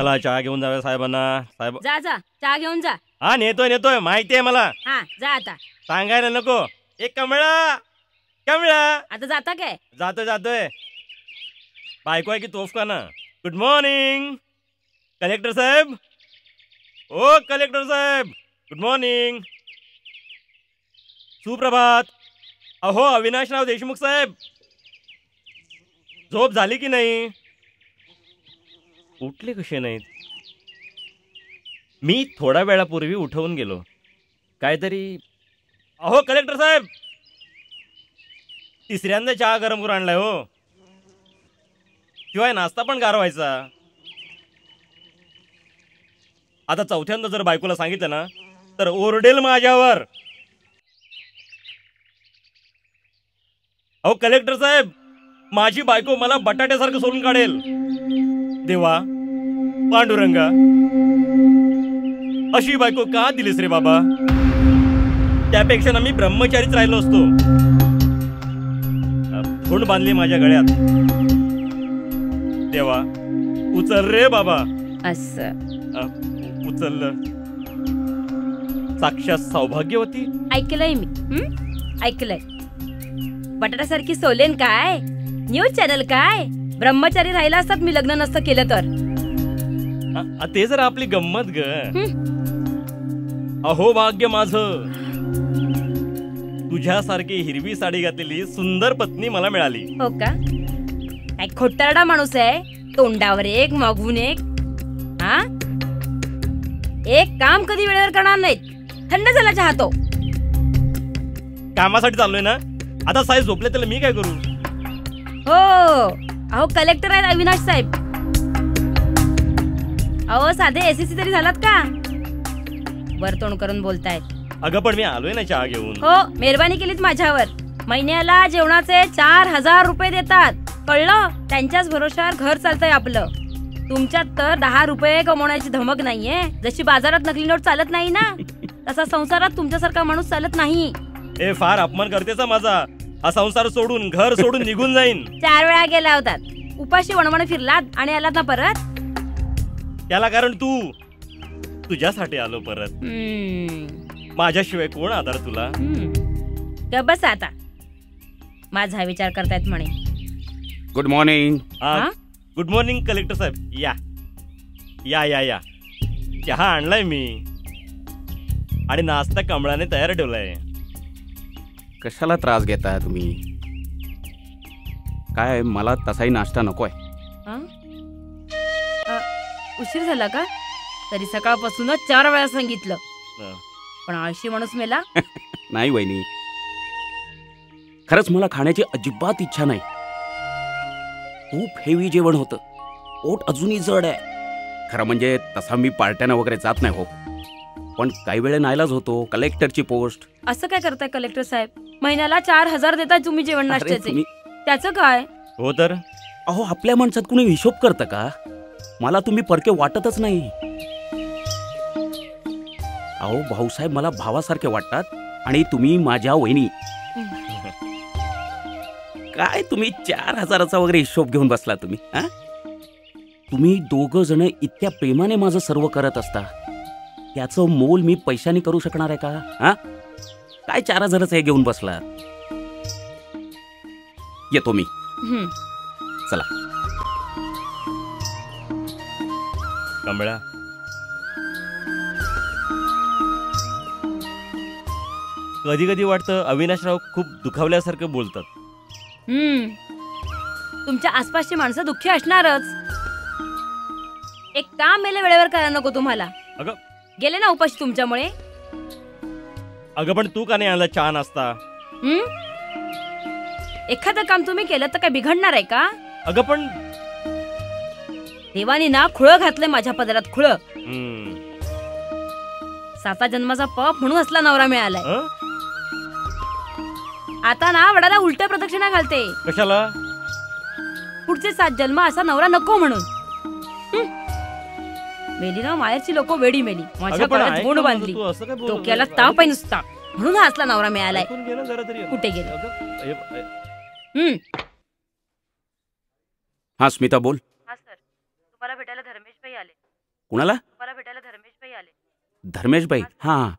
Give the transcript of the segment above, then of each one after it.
चला चहा घेऊन जाऊया साहेबांना. साहेब जा जा चहा घेऊन जा. हा नेतोय माहिती आहे मला. हा जा आता. सांगायला नको. एक कमळा कमळा. आता जाता काय? जातोय. बायको आहे की तोफ का ना. गुड मॉर्निंग कलेक्टर साहेब. ओ कलेक्टर साहेब गुड मॉर्निंग. सुप्रभात. अहो अविनाशराव देशमुख साहेब झोप झाली की नाही? उठले कसे नाहीत? मी थोड्या वेळापूर्वी उठवून गेलो. काहीतरी. अहो कलेक्टर साहेब तिसऱ्यांदा चहा गरम करून आणलाय हो. शिवाय नाश्ता पण गारवायचा. आता चौथ्यांदा जर बायकोला सांगितलं ना तर ओरडेल माझ्यावर. अहो कलेक्टर साहेब माझी बायको मला बटाट्यासारखं सोडून काढेल. देवा पांडुरंगा अशी बायको का दिलीस रे बाबा? त्यापेक्षा ना मी ब्रह्मचारीच राहिलो असतो. धोंड बांधली माझ्या गळ्यात. देवा उचल रे बाबा. असं उचललं. साक्षात सौभाग्यवती. ऐकलंय मी. ऐकलंय. बटाट्यासारखी सोलेन काय? न्यूज चॅनल काय? ब्रह्मचारी राहिला असतात मी लग्न नसतं केलं तर. ते जर आपली गंमत ग. अहो भाग्य माझं तुझ्यासारखी हिरवी साडी घातलेली सुंदर पत्नी मला मिळाली. हो का? काय खोटारडा माणूस आहे. तोंडावर एक मागून एक. हा एक काम कधी वेळेवर करणार नाहीत. थंड झाला चहा तो. कामासाठी चाललोय ना. आता साहेब झोपले त्याला मी काय करू? हो अहो कलेक्टर आहेत अविनाश साहेब. अहो साधे एसीसी तरी झालात का? वर तोंड करून बोलतायत. अगं पण मी आलोय ना चहा घेऊन. हो मेहरबानी केलीत माझ्यावर. महिन्याला जेवणाचे 4,000 रुपये देतात. कळलं? त्यांच्याच भरोश्यावर घर चालतंय आपलं. तुमच्यात तर 10 रुपये कमवण्याची धमक नाहीये. जशी बाजारात नकली नोट चालत नाही ना तसा संसारात तुमच्यासारखा माणूस चालत नाही. ए फार अपमान करतेच माझा. हा संसार सोडून घर सोडून निघून जाईन. 4 वेळा गेला होतात. उपाशी वणवण फिरलात आणि आलात ना परत. त्याला कारण तू. तुझ्यासाठी आलो परत. माझ्याशिवाय कोण आधार तुला? बस आता माझा विचार करतायत म्हणे. Good morning. Good morning collector साहेब. या या या या चहा आणलाय मी आणि नाश्ता कमळाने तयार ठेवलाय. कशाला त्रास घेताय तुम्ही? काय मला तसाही नाश्ता नकोय. उशीर झाला का? तरी सकाळपासूनच 4 वेळा सांगितलं. पण आळशी माणूस मेला. नाही वहिनी खरंच मला खाण्याची अजिबात इच्छा नाही. खूप हेवी जेवण होतं. पोट अजूनही जड आहे. खरं म्हणजे तसा मी पार्ट्यानं वगैरे जात नाही हो. पण काही वेळे नाईलाज होतो. कलेक्टरची पोस्ट. असं काय करताय कलेक्टर साहेब? महिन्याला 4,000 देताय तुम्ही जेवण नाश्त्याचे. त्याचं काय हो तर? अहो आपल्या माणसात कुणी हिशोब करतं का? मला तुम्ही परके वाटतच नाही. अहो भाऊसाहेब मला भावासारखे वाटतात आणि तुम्ही माझ्या वहिनी. काय तुम्ही 4,000चा वगैरे हिशोब घेऊन बसला तुम्ही? तुम्ही दोघं जण इतक्या प्रेमाने माझं सर्व करत असता. याचं मोल मी पैशाने करू शकणार आहे का? काय 4,000चं हे घेऊन बसला? येतो मी. चला. कमळा कधी कधी वाटतं अविनाशराव खूप दुखावल्यासारखं बोलतात. तुमच्या आसपासची माणसं दुःखी असणारच. एक काम मेले वेळेवर करायला नको तुम्हाला. अगं गेले ना उपाशी तुमच्यामुळे. अगं पण तू का नाही आणला चहा नाश्ता? एखादं काम तुम्ही केलं तर काय बिघडणार आहे का? अगं पण देवानी ना खुळं घातलंय माझ्या पदरात. खुळं. 7 जन्माचा पाप म्हणून असला नवरा मिळालाय. आता ना वडाला उलट्या प्रदक्षिणा घालते. कशाला? पुढचे 7 जन्म असा नवरा नको म्हणून. मेली ना माहेरची लोक वेडी मेली. माझ्या गळ्यात गोंड बांधली. डोक्याला ताप आहे नुसता म्हणून हा असला नवरा मिळालाय. कुठे गेले? हा स्मिता बोल. हा सर तुम्हाला भेटायला धर्मेश भाई आले. कुणाला? मला भेटायला धर्मेशभाई आले. धर्मेशभाई? हां.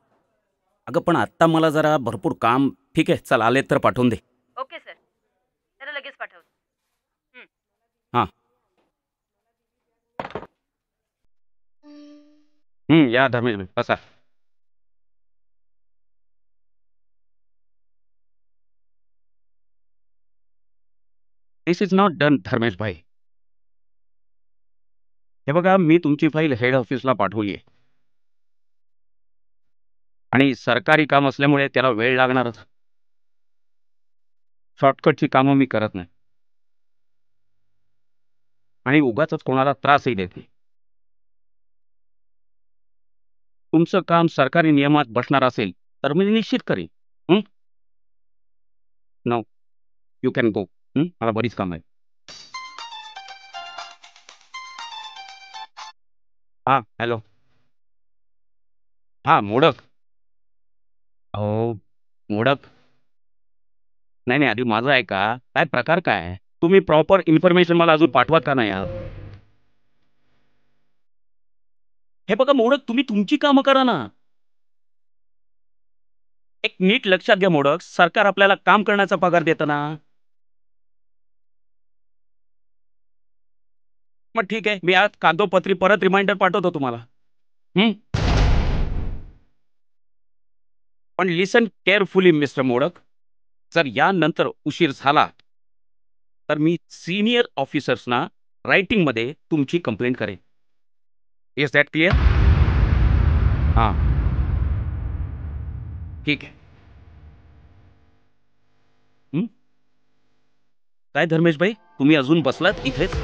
अगं पण आत्ता मला जरा भरपूर काम. ठीक आहे, चल आले तर पाठवून दे. ओके सर, त्याला लगेच पाठवतो. हां. या धर्मेशभाई बसा. दिस इज नॉट डन धर्मेशभाई. हे बघा, मी तुमची फाईल हेड ऑफिसला पाठवली आहे आणि सरकारी काम असल्यामुळे त्याला वेळ लागणारच. शॉर्टकटची कामं मी करत नाही आणि उगाचच कोणाला त्रासही देत नाही. तुमचं काम सरकारी नियमात बसणार असेल तर मी निश्चित करीन. No, you can go. मला बरीच काम आहे. हां, हॅलो. हां, मोडक. अहो, मोडक. नाही नाही, आधी माझं ऐका. काय प्रकार काय आहे? तुम्ही प्रॉपर इन्फॉर्मेशन मला अजून पाठवत का नाही आहात? हे बघा मोडक, तुम्ही तुमची कामं करा ना. एक नीट लक्षात घ्या मोडक, सरकार आपल्याला काम करण्याचा पगार देतं ना. मग ठीक आहे, मी आज कागदोपत्री परत रिमाइंडर पाठवतो तुम्हाला. पण लिसन केअरफुली मिस्टर मोडक, जर यानंतर उशीर झाला तर मी सिनियर ऑफिसर्सना रायटिंगमध्ये तुमची कंप्लेंट करेन. Is that clear? हां, ठीक आहे. काय धर्मेशभाई, तुम्ही अजून बसलात इथेच?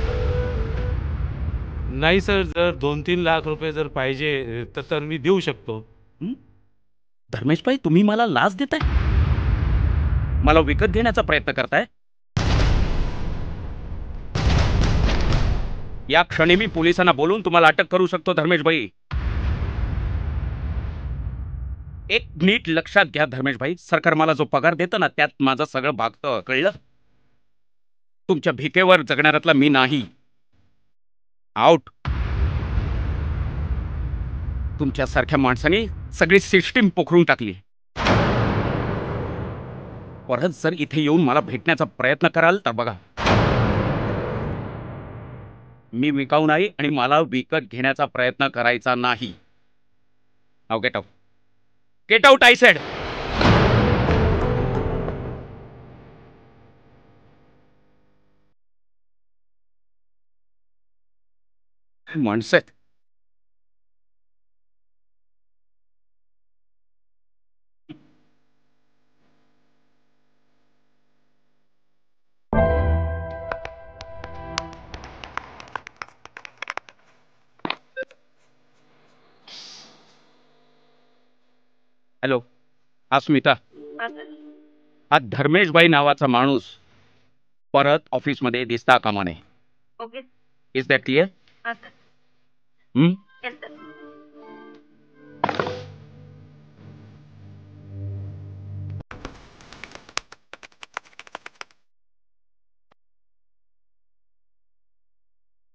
नाही सर, जर 2-3 लाख रुपये जर पाहिजे तर मी देऊ शकतो. धर्मेशभाई, तुम्ही मला लाच देताय? मला विकत घेण्याचा प्रयत्न करताय? या क्षणी मी पोलिसांना बोलून तुम्हाला अटक करू शकतो धर्मेशभाई. एक नीट लक्षात घ्या धर्मेशभाई, सरकार मला जो पगार देतं ना त्यात माझं सगळं भागतं, कळलं? तुमच्या भिकेवर जगणाऱ्यातला मी नाही. आउट. तुमच्यासारख्या माणसाने सगळी सिस्टीम पोखरून टाकली. परत जर इथे येऊन मला भेटण्याचा प्रयत्न कराल तर बघा, मी विकाऊ नाही आणि मला विकत घेण्याचा प्रयत्न करायचा नाही. Now get out. Get out I said. माणसं आहेत. हॅलो. हा स्मिता. हा धर्मेशभाई नावाचा माणूस परत ऑफिसमध्ये दिसता कामा नये. ओके. Is that clear?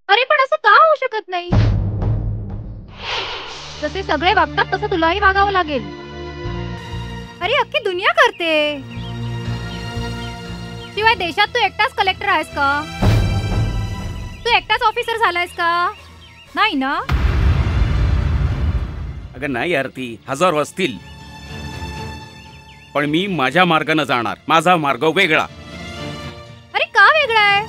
अरे पण असं का होऊ शकत नाही? जसे सगळे वागतात तसं तुलाही वागावं लागेल. अरे अख्खी दुनिया करते. शिवाय देशात तू एकटाच कलेक्टर आहेस का? तू एकटाच ऑफिसर झालायस का? नाही ना. अगं नाही आरती, हजारो असतील, पण मी माझ्या मार्गाने जाणार. माझा मार्ग वेगळा. अरे का वेगळा आहे?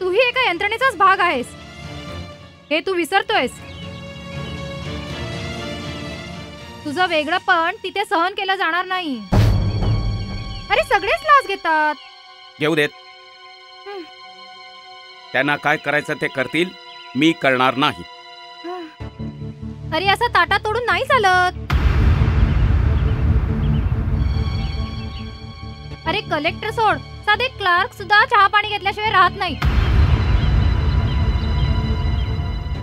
तूही एका यंत्रणेचाच भाग आहेस, हे तू विसरतोयस. तुझं वेगळंपण तिथे सहन केलं जाणार नाही. अरे सगळेच लाच घेतात. घेऊ देत. त्यांना काय करायचं ते करतील, मी करणार नाही. अरे असं ताटा तोडून नाही चालत. अरे कलेक्टर सोड, साधे क्लार्क सुद्धा चहा पाणी घेतल्याशिवाय राहत नाही.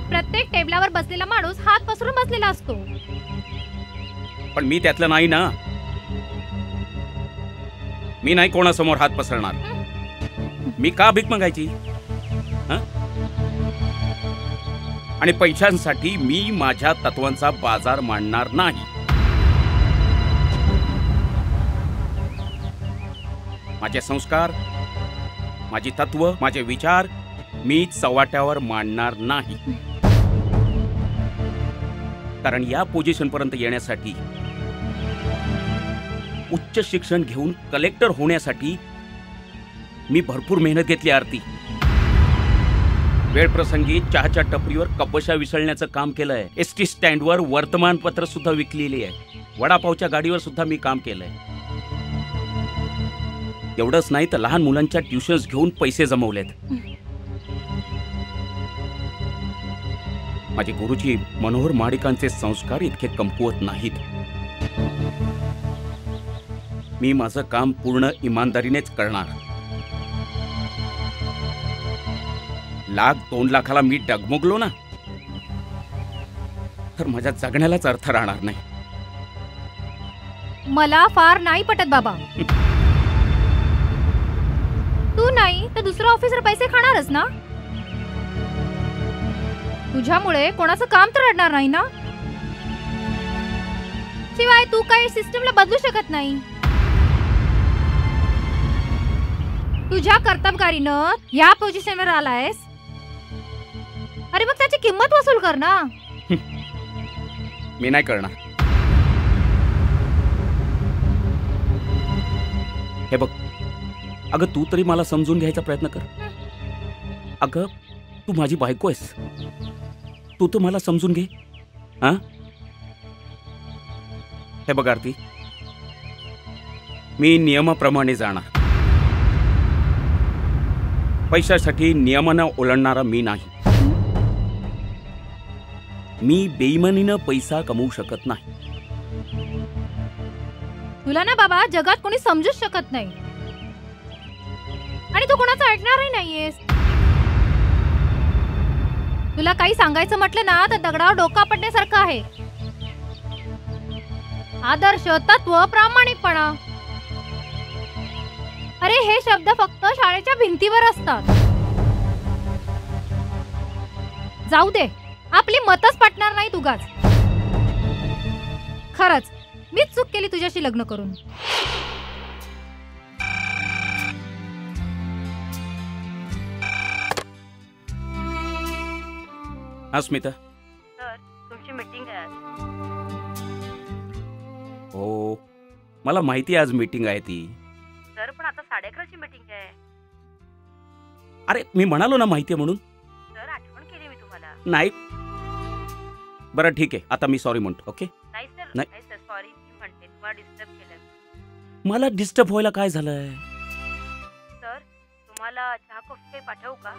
प्रत्येक टेबलावर बसलेला माणूस हात पसरून बसलेला असतो. पण मी त्यातलं नाही ना. मी नाही कोणासमोर हात पसरणार. मी का भीक मागायची? आणि पैशांसाठी मी माझ्या तत्वांचा बाजार मांडणार नाही. माझे संस्कार, माझी तत्व, माझे विचार मी चव्हाट्यावर मांडणार नाही. कारण या पोझिशन पर्यंत येण्यासाठी, उच्च शिक्षण घेऊन कलेक्टर होण्यासाठी मी भरपूर मेहनत घेतली. आरती, वेळ प्रसंगी चहाच्या टपरीवर कपशा विसळण्याचं काम केलंय. एसटी स्टँडवर वर्तमानपत्र सुद्धा विकलेली आहे. वडापावच्या गाडीवर सुद्धा मी काम केलंय. एवढंच नाही तर लहान मुलांच्या ट्युशन्स घेऊन पैसे जमवलेत. माझे गुरुजी मनोहर महाडिकांचे संस्कार इतके कमकुवत नाहीत. मी माझं काम पूर्ण इमानदारीनेच करणार. 1,00,000-2 लाखाला मी डगमगलो ना, तर माझ्या जगण्यालाच अर्थ राहणार नाही. मला फार नाही पटत बाबा. तू नाही तर दुसरा ऑफिसर पैसे खाणारच ना. तुझ्यामुळे कोणाचं काम तर अडणार नाही ना. शिवाय तू काही सिस्टमला बदलू शकत नाही. तुझ्या कर्तबगारीनं या पोझिशनवर आलायस. अरे मग त्याची किंमत वसूल कर ना. मी नाही करणार. हे बघ, अगं तू तरी मला समजून घ्यायचा प्रयत्न कर. अगं तू माझी बायको आहेस. तू तर मला समजून घे. हा, हे बघ आरती, मी नियमाप्रमाणे जाणार. पैशासाठी नियमानं ओलांडणारा मी नाही. मी बेईमानीनं पैसा कमवू शकत नाही. तुला ना बाबा जगात कोणी समजूच शकत नाही. आणि तू कोणाचं ऐकणारही नाहीयेस. तुला काही सांगायचं म्हटलं ना तर दगडावर डोका पडण्यासारखं आहे. आदर्श, तत्व, प्रामाणिकपणा, अरे हे शब्द फक्त शाळेच्या भिंतीवर असतात. जाऊ दे, आपली मतच पटणार नाही तुगाच. खरंच मीच चूक केली तुझ्याशी लग्न करून. हा स्मिता. सर, तुमची मीटिंग आहे आज. हो, मला माहिती आहे आज मीटिंग आहे ती. सर, पण आता 11:30ची मीटिंग आहे. अरे मी म्हणालो ना माहिती आहे म्हणून. सर, आठवण केली मी तुम्हाला. नाही, बरं ठीक आहे, आता मी सॉरी म्हणतो. ओके. नाही सर, नाही. नाही सर, सॉरी. मी म्हणते तुम्हाला डिस्टर्ब केलं. मला डिस्टर्ब व्हायला काय झालंय? सर, तुम्हाला चहा कॉफी काही पाठवू का?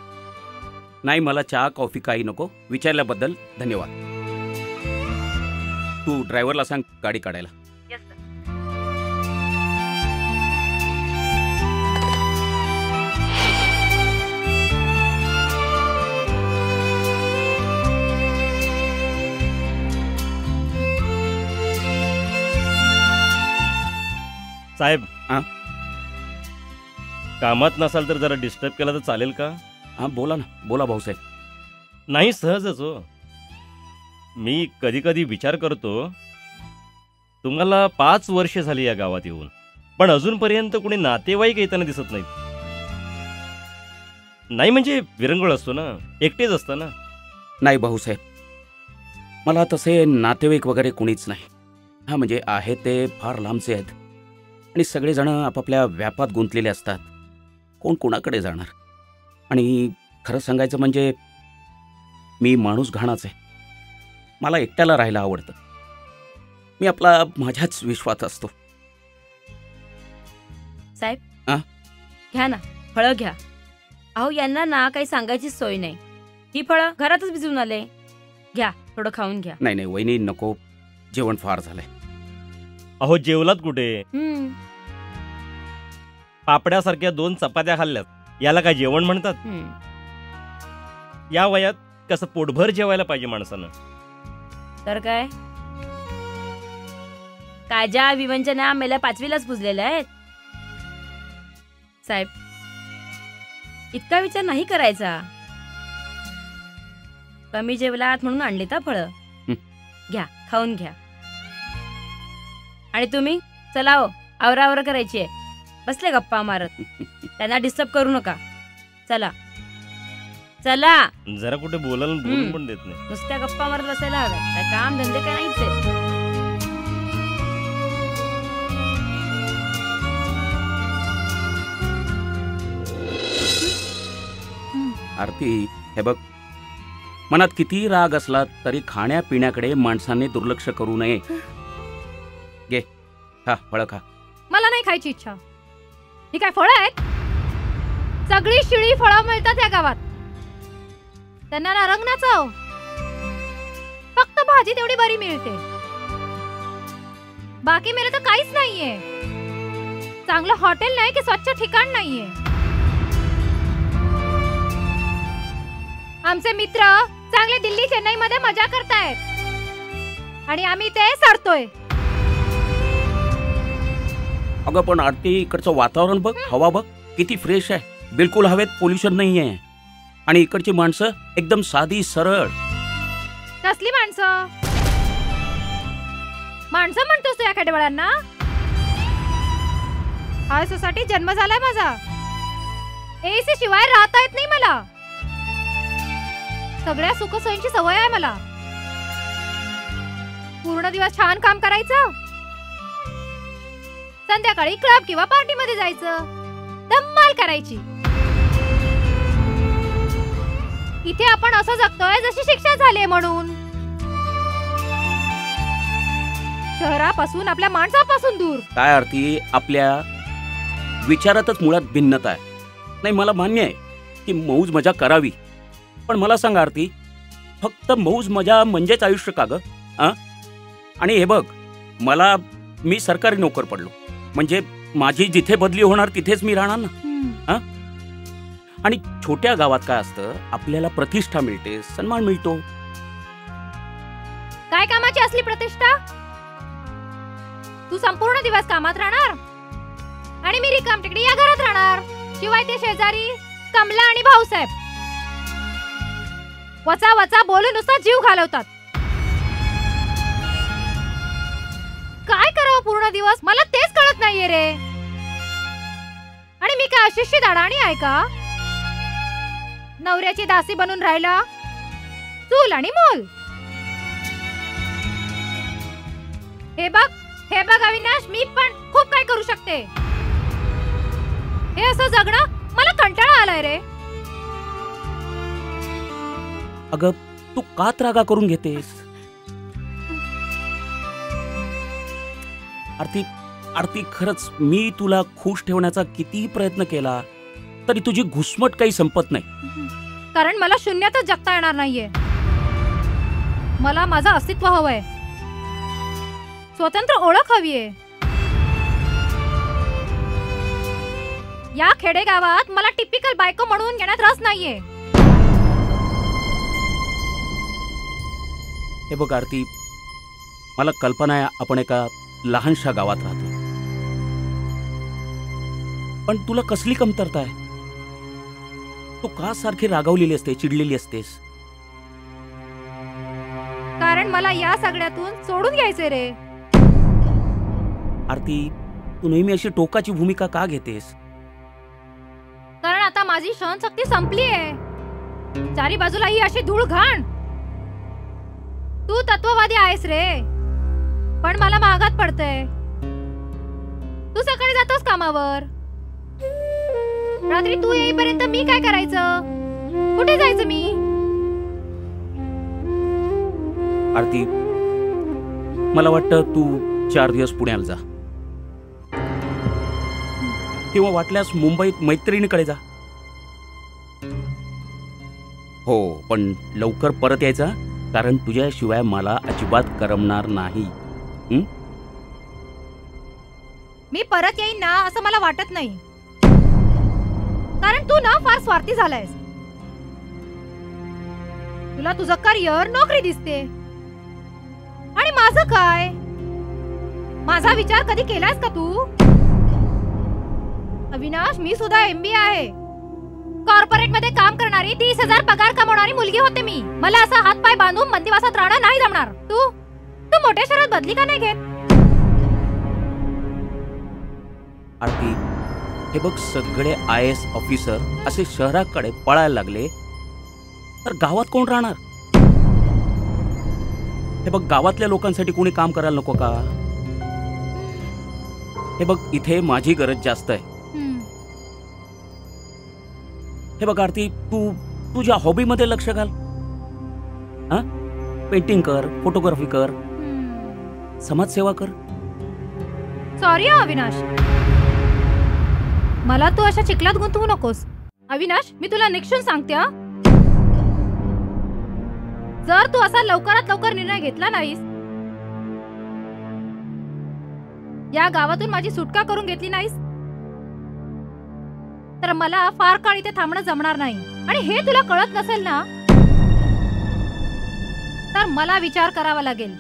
नाही, मला चहा कॉफी काही नको. विचारल्याबद्दल धन्यवाद. तू ड्रायव्हरला सांग गाडी काढायला. Yes sir. साहेब, हां? कामात नसाल तर जरा डिस्टर्ब केला तर चालेल का? हां, बोला ना. बोला भाऊसाहेब. नाही, सहजच हो. मी कधी कधी विचार करतो, तुम्हाला 5 वर्ष झाली या गावात येऊन, पण अजूनपर्यंत कुणी नातेवाईक येताना दिसत नाहीत. नाही म्हणजे विरंगुळ असतो ना, एकटेच असतं ना. नाही भाऊसाहेब, मला तसे नातेवाईक वगैरे कोणीच नाही. हां, म्हणजे आहे ते फार लांबचे आहेत आणि सगळेजण आपापल्या व्यापात गुंतलेले असतात. कोण कोणाकडे जाणार? आणि खरं सांगायचं म्हणजे मी माणूस घाणाच आहे. मला एकट्याला राहायला आवडतं. मी आपला माझ्याच विश्वात असतो. साहेब, हां? घ्या ना, फळं घ्या. अहो, यांना ना काही सांगायची सोय नाही. ही फळं घरातच भिजवून आले. घ्या, थोडं खाऊन घ्या. नाही नाही वहिनी, नको. जेवण फार झालंय. अहो, जेवलात कुठे? हम्म, पापड्यासारख्या 2 चपात्या खाल्ल्यात, याला काय जेवण म्हणतात? हम्म. या वयात कसं पोटभर जेवायला पाहिजे माणसानं. तर काय, काज्या विवंचना मेल्या 5वीलाच पुजलेल्या आहेत. साहेब, इतका विचार नाही करायचा. कमी जेवलात म्हणून आणली तर फळं. घ्या, खाऊन घ्या. आणि तुम्ही चला हो, आवरावर करायची आहे. बसले गप्पा मारत, त्यांना डिस्टर्ब करू नका. चला चला, जरा कुठे बोलायला बोलून पण देत नाही. नुसत्या गप्पा मारत बसायला हव्या. काय काम धंदे काय नाहीच आहेत. आरती, हे बघ, मनात किती राग असला तरी खाण्यापिण्याकडे माणसाने दुर्लक्ष करू नये. घे, खा, फळं खा. मला नाही खायची इच्छा. ही काय फळं आहेत? सगळी शिळी फळं मिळतात या गावात. त्यांना ना रंग ना चव, फक्त भाजी तेवढी बरी मिळते. बाकी मिळत तर काहीच नाहीये. चांगलं हॉटेल नाही की स्वच्छ ठिकाण नाहीये. आमचे मित्र चांगले दिल्ली चेन्नई मध्ये मजा करतायत आणि आम्ही ते सडतोय. अगं पण आरती, इकडचं वातावरण बघ, हवा बघ किती फ्रेश आहे. बिलकुल हवेत पोल्युशन नाहीये. आणि इकडची माणसं एकदम साधी सरळ. कसली माणसं? माणसं म्हणतोस तू या खेडेवाळांना? हाय सोसायटी जन्म झालाय माझा. एसी शिवाय राहता येत नाही मला. सगळ्या सुखसोयींची सवय आहे मला. पूर्ण दिवस छान काम करायचं, संध्याकाळी क्लब किंवा पार्टी मध्ये जायचं, धम्माल करायची. इथे आपण असं जगतोय जशी शिक्षा झाली म्हणून. शहरापासून, आपल्या माणसापासून दूर. काय आरती, आपल्या विचारातच मुळात भिन्नता आहे. नाही, मला मान्य आहे की मौज मजा करावी, पण मला सांग आरती, फक्त मौज मजा म्हणजेच आयुष्य का ग? आणि हे बघ, मी सरकारी नोकर पडलो म्हणजे माझी जिथे बदली होणार तिथेच मी राहणार ना. आणि छोट्या गावात काय असतं, आपल्याला प्रतिष्ठा मिळते, सन्मान मिळतो. काय कामाची असली प्रतिष्ठा? तू संपूर्ण दिवस कामात राहणार आणि मी रिकाम तिकडे या घरात राहणार. शिवाय ते शेजारी कमला आणि भाऊसाहेब वचा वचा बोलून नुसता जीव घालवतात. काय करावं पूर्ण दिवस, मला तेच कळत नाहीये रे. आणि मी काय अशिक्षित अडाणी आहे का? नवऱ्याची दासी बनून राहिला, चूल आणि मूल. हे बघ अविनाश, मी पण खूप काय करू शकते. हे असं जगणं मला कंटाळा आलाय रे. अगं, तू का त्रागा करून घेतेस? आरती, खरंच मी तुला खुश ठेवण्याचा किती प्रयत्न केला तरी तुझी घुसमट काही संपत नाही. कारण मला शून्यातच जगता येणार नाहीये. मला माझं अस्तित्व हवंय, स्वतंत्र ओळख हवीये. या खेडेगावात मला टिपिकल बायको म्हणून घेण्यात रस नाहीये. हे बघ आरती, मला कल्पना आहे आपण एका लहानशा गावात राहतो, पण तुला कसली कमतरता आहे? तू का सारखी रागावलेली असते, चिडलेली असतेस? कारण मला या सगळ्यातून सोडून घ्यायचे रे. आरती, तू नेहमी अशी टोकाची भूमिका का घेतेस? कारण आता माझी सहनशक्ती संपली आहे. चारी बाजूला ही अशी धूळ घाण. तू तत्ववादी आहेस रे, पण मला महागात पडतंय. तू सकाळी जातोस कामावर, रात्री तू येईपर्यंत मी काय करायचं? कुठे जायचं मी? आरती, मला वाटतं तू 4 दिवस पुण्याला जा, किंवा वाटल्यास मुंबईत मैत्रिणीकडे जा. हो, पण लवकर परत यायचा, कारण तुझ्याशिवाय मला अजिबात करमणार नाही. मी परत येईन ना असं मला वाटत नाही, कारण तू ना फार स्वार्थी झालायस. तुला तुझं करिअर, नोकरी दिसते, आणि माझं काय? माझा विचार कधी केलायस का तू? अविनाश, मी सुद्धा MBA आहे, कॉर्पोरेट मध्ये काम करणारी 30,000 पगार कमवणारी मुलगी होते मी. मला असा हात पाय बांधून मंदिवासात राहणं नाही जमणार. तू तू मोठ्या शहरात बदली का नाही घेत? आरती, हे बघ, सगळे IAS ऑफिसर असे शहराकडे पळायला लागले तर गावात कोण राहणार? हे बघ, गावातल्या लोकांसाठी कोणी काम करायला नको का? हे बघ, इथे माझी गरज जास्त आहे. हे बघ आरती, तू तुझ्या हॉबीमध्ये लक्ष घाल. हा, पेंटिंग कर, फोटोग्राफी कर, समाजसेवा कर. सॉरी अविनाश, मला तू अशा चिखलात गुंतवू नकोस. अविनाश, मी तुला निक्षून सांगते, जर तू असा लवकरात लवकर निर्णय घेतला नाहीस, या गावातून माझी सुटका करून घेतली नाहीस, तर मला फार काळ इथे थांबणं जमणार नाही. आणि हे तुला कळत नसेल ना, तर मला विचार करावा लागेल.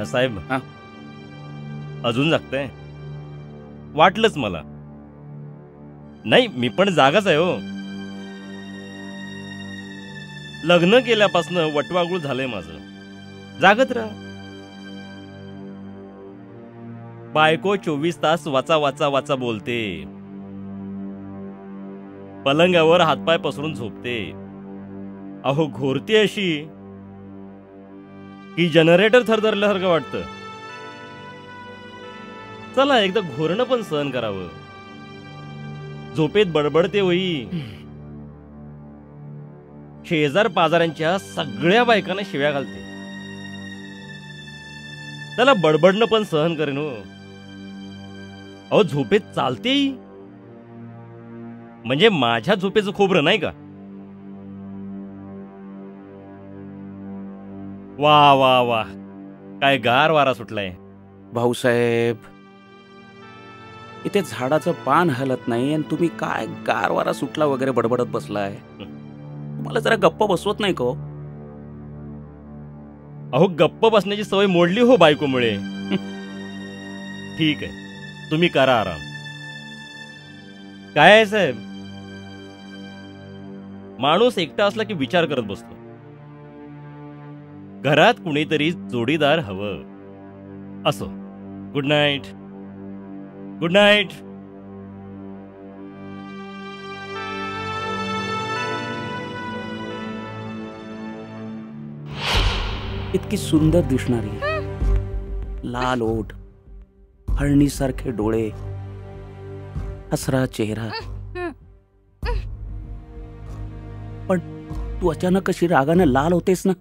साहेब, हा? अजून जागताय? वाटलंच मला. नाही, मी पण जागाच आहे हो. लग्न केल्यापासनं वटवागुळ झालंय माझं. जागत राहा. बायको 24 तास वाचा वाचा वाचा बोलते, पलंगावर हातपाय पसरून झोपते. अहो, घोरती अशी की जनरेटर थरथरल्यासारखं वाटतं. चला, एकदा घोरणं पण सहन करावं. झोपेत बडबडते होई. शेजार पाजारांच्या सगळ्या बायकांना शिव्या घालते. त्याला बडबडणं पण सहन करेन हो. अहो, झोपेत चालते, म्हणजे माझ्या झोपेचं खोबरं नाही का? वा वा वा, काय गार वारा सुटलाय. भाऊसाहेब, इथे झाडाचं पान हलत नाही आणि तुम्ही काय गार वारा सुटला वगैरे बडबडत बसलाय. तुम्हाला जरा गप्प बसवत नाही का? अहो, गप्प बसण्याची सवय मोडली हो बायकोमुळे. ठीक आहे, तुम्ही करा आराम. काय आहे साहेब, माणूस एकटा असला की विचार करत बसतो. घरात कुणीतरी जोडीदार हवं. असो. Good night. Good night. इतकी सुंदर दिसणारी, लाल ओठ, हळणीसारखे डोळे, हसरा चेहरा, पण तू अचानक कशी रागाने लाल होतेस ना,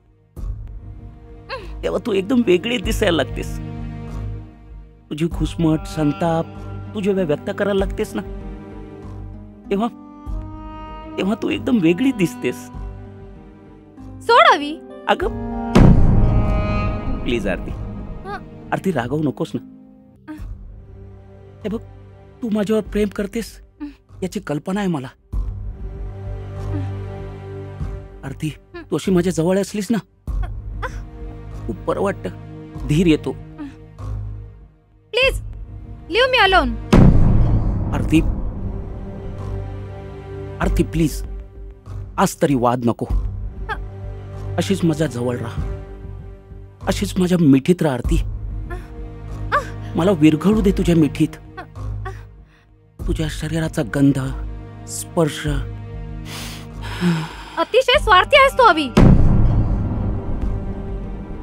तेव्हा तू एकदम वेगळी दिसायला लागतेस. तुझी घुसमट, संताप तू जेव्हा व्यक्त करायला लागतेस ना, तेव्हा तेव्हा तू एकदम वेगळी दिसतेस. सोड अवी. अगं प्लीज आरती, आरती रागवू नकोस ना. हे बघ, तू माझ्यावर प्रेम करतेस याची कल्पना आहे मला. आरती, तू अशी माझ्या जवळ असलीस ना, खूप बरं वाटतं, धीर येतो. Please leave me alone. Aarti, Aarti please, आज तरी वाद नको. अशीच माझ्या जवळ राहा, अशीच माझ्या मिठीत राहा. आरती, मला विरघळू दे तुझ्या मिठीत. तुझ्या शरीराचा गंध, स्पर्श. अतिशय स्वार्थी आहेस तू अवी.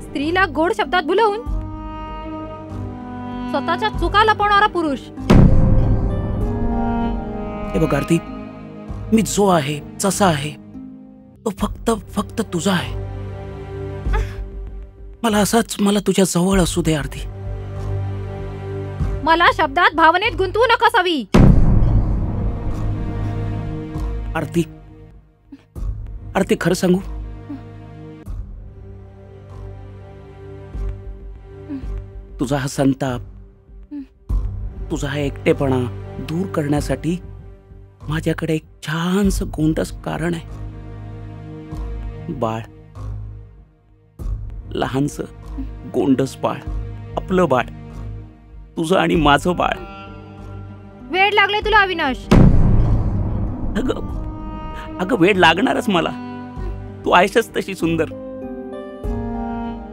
स्त्रीला गोड शब्दात भुलवून स्वतःच्या चुका लपवणारा पुरुष. हे बघ आरती, मी जो आहे, जसा आहे, तो फक्त फक्त तुझा आहे. मला तुझ्या जवळ असू दे. आरती, मला शब्दात भावनेत गुंतवू नकोस अवी. आरती, आरती खरं सांगू, तुझा हा संताप, तुझा हा एकटेपणा दूर करण्यासाठी माझ्याकडे एक छानस गोंडस कारण आहे. बाळ, लहानस गोंडस बाळ, आपलं बाळ, तुझं आणि माझं बाळ. वेड लागले तुला अविनाश. अगं वेळ लागणारच मला. तू आहेसच तशी सुंदर.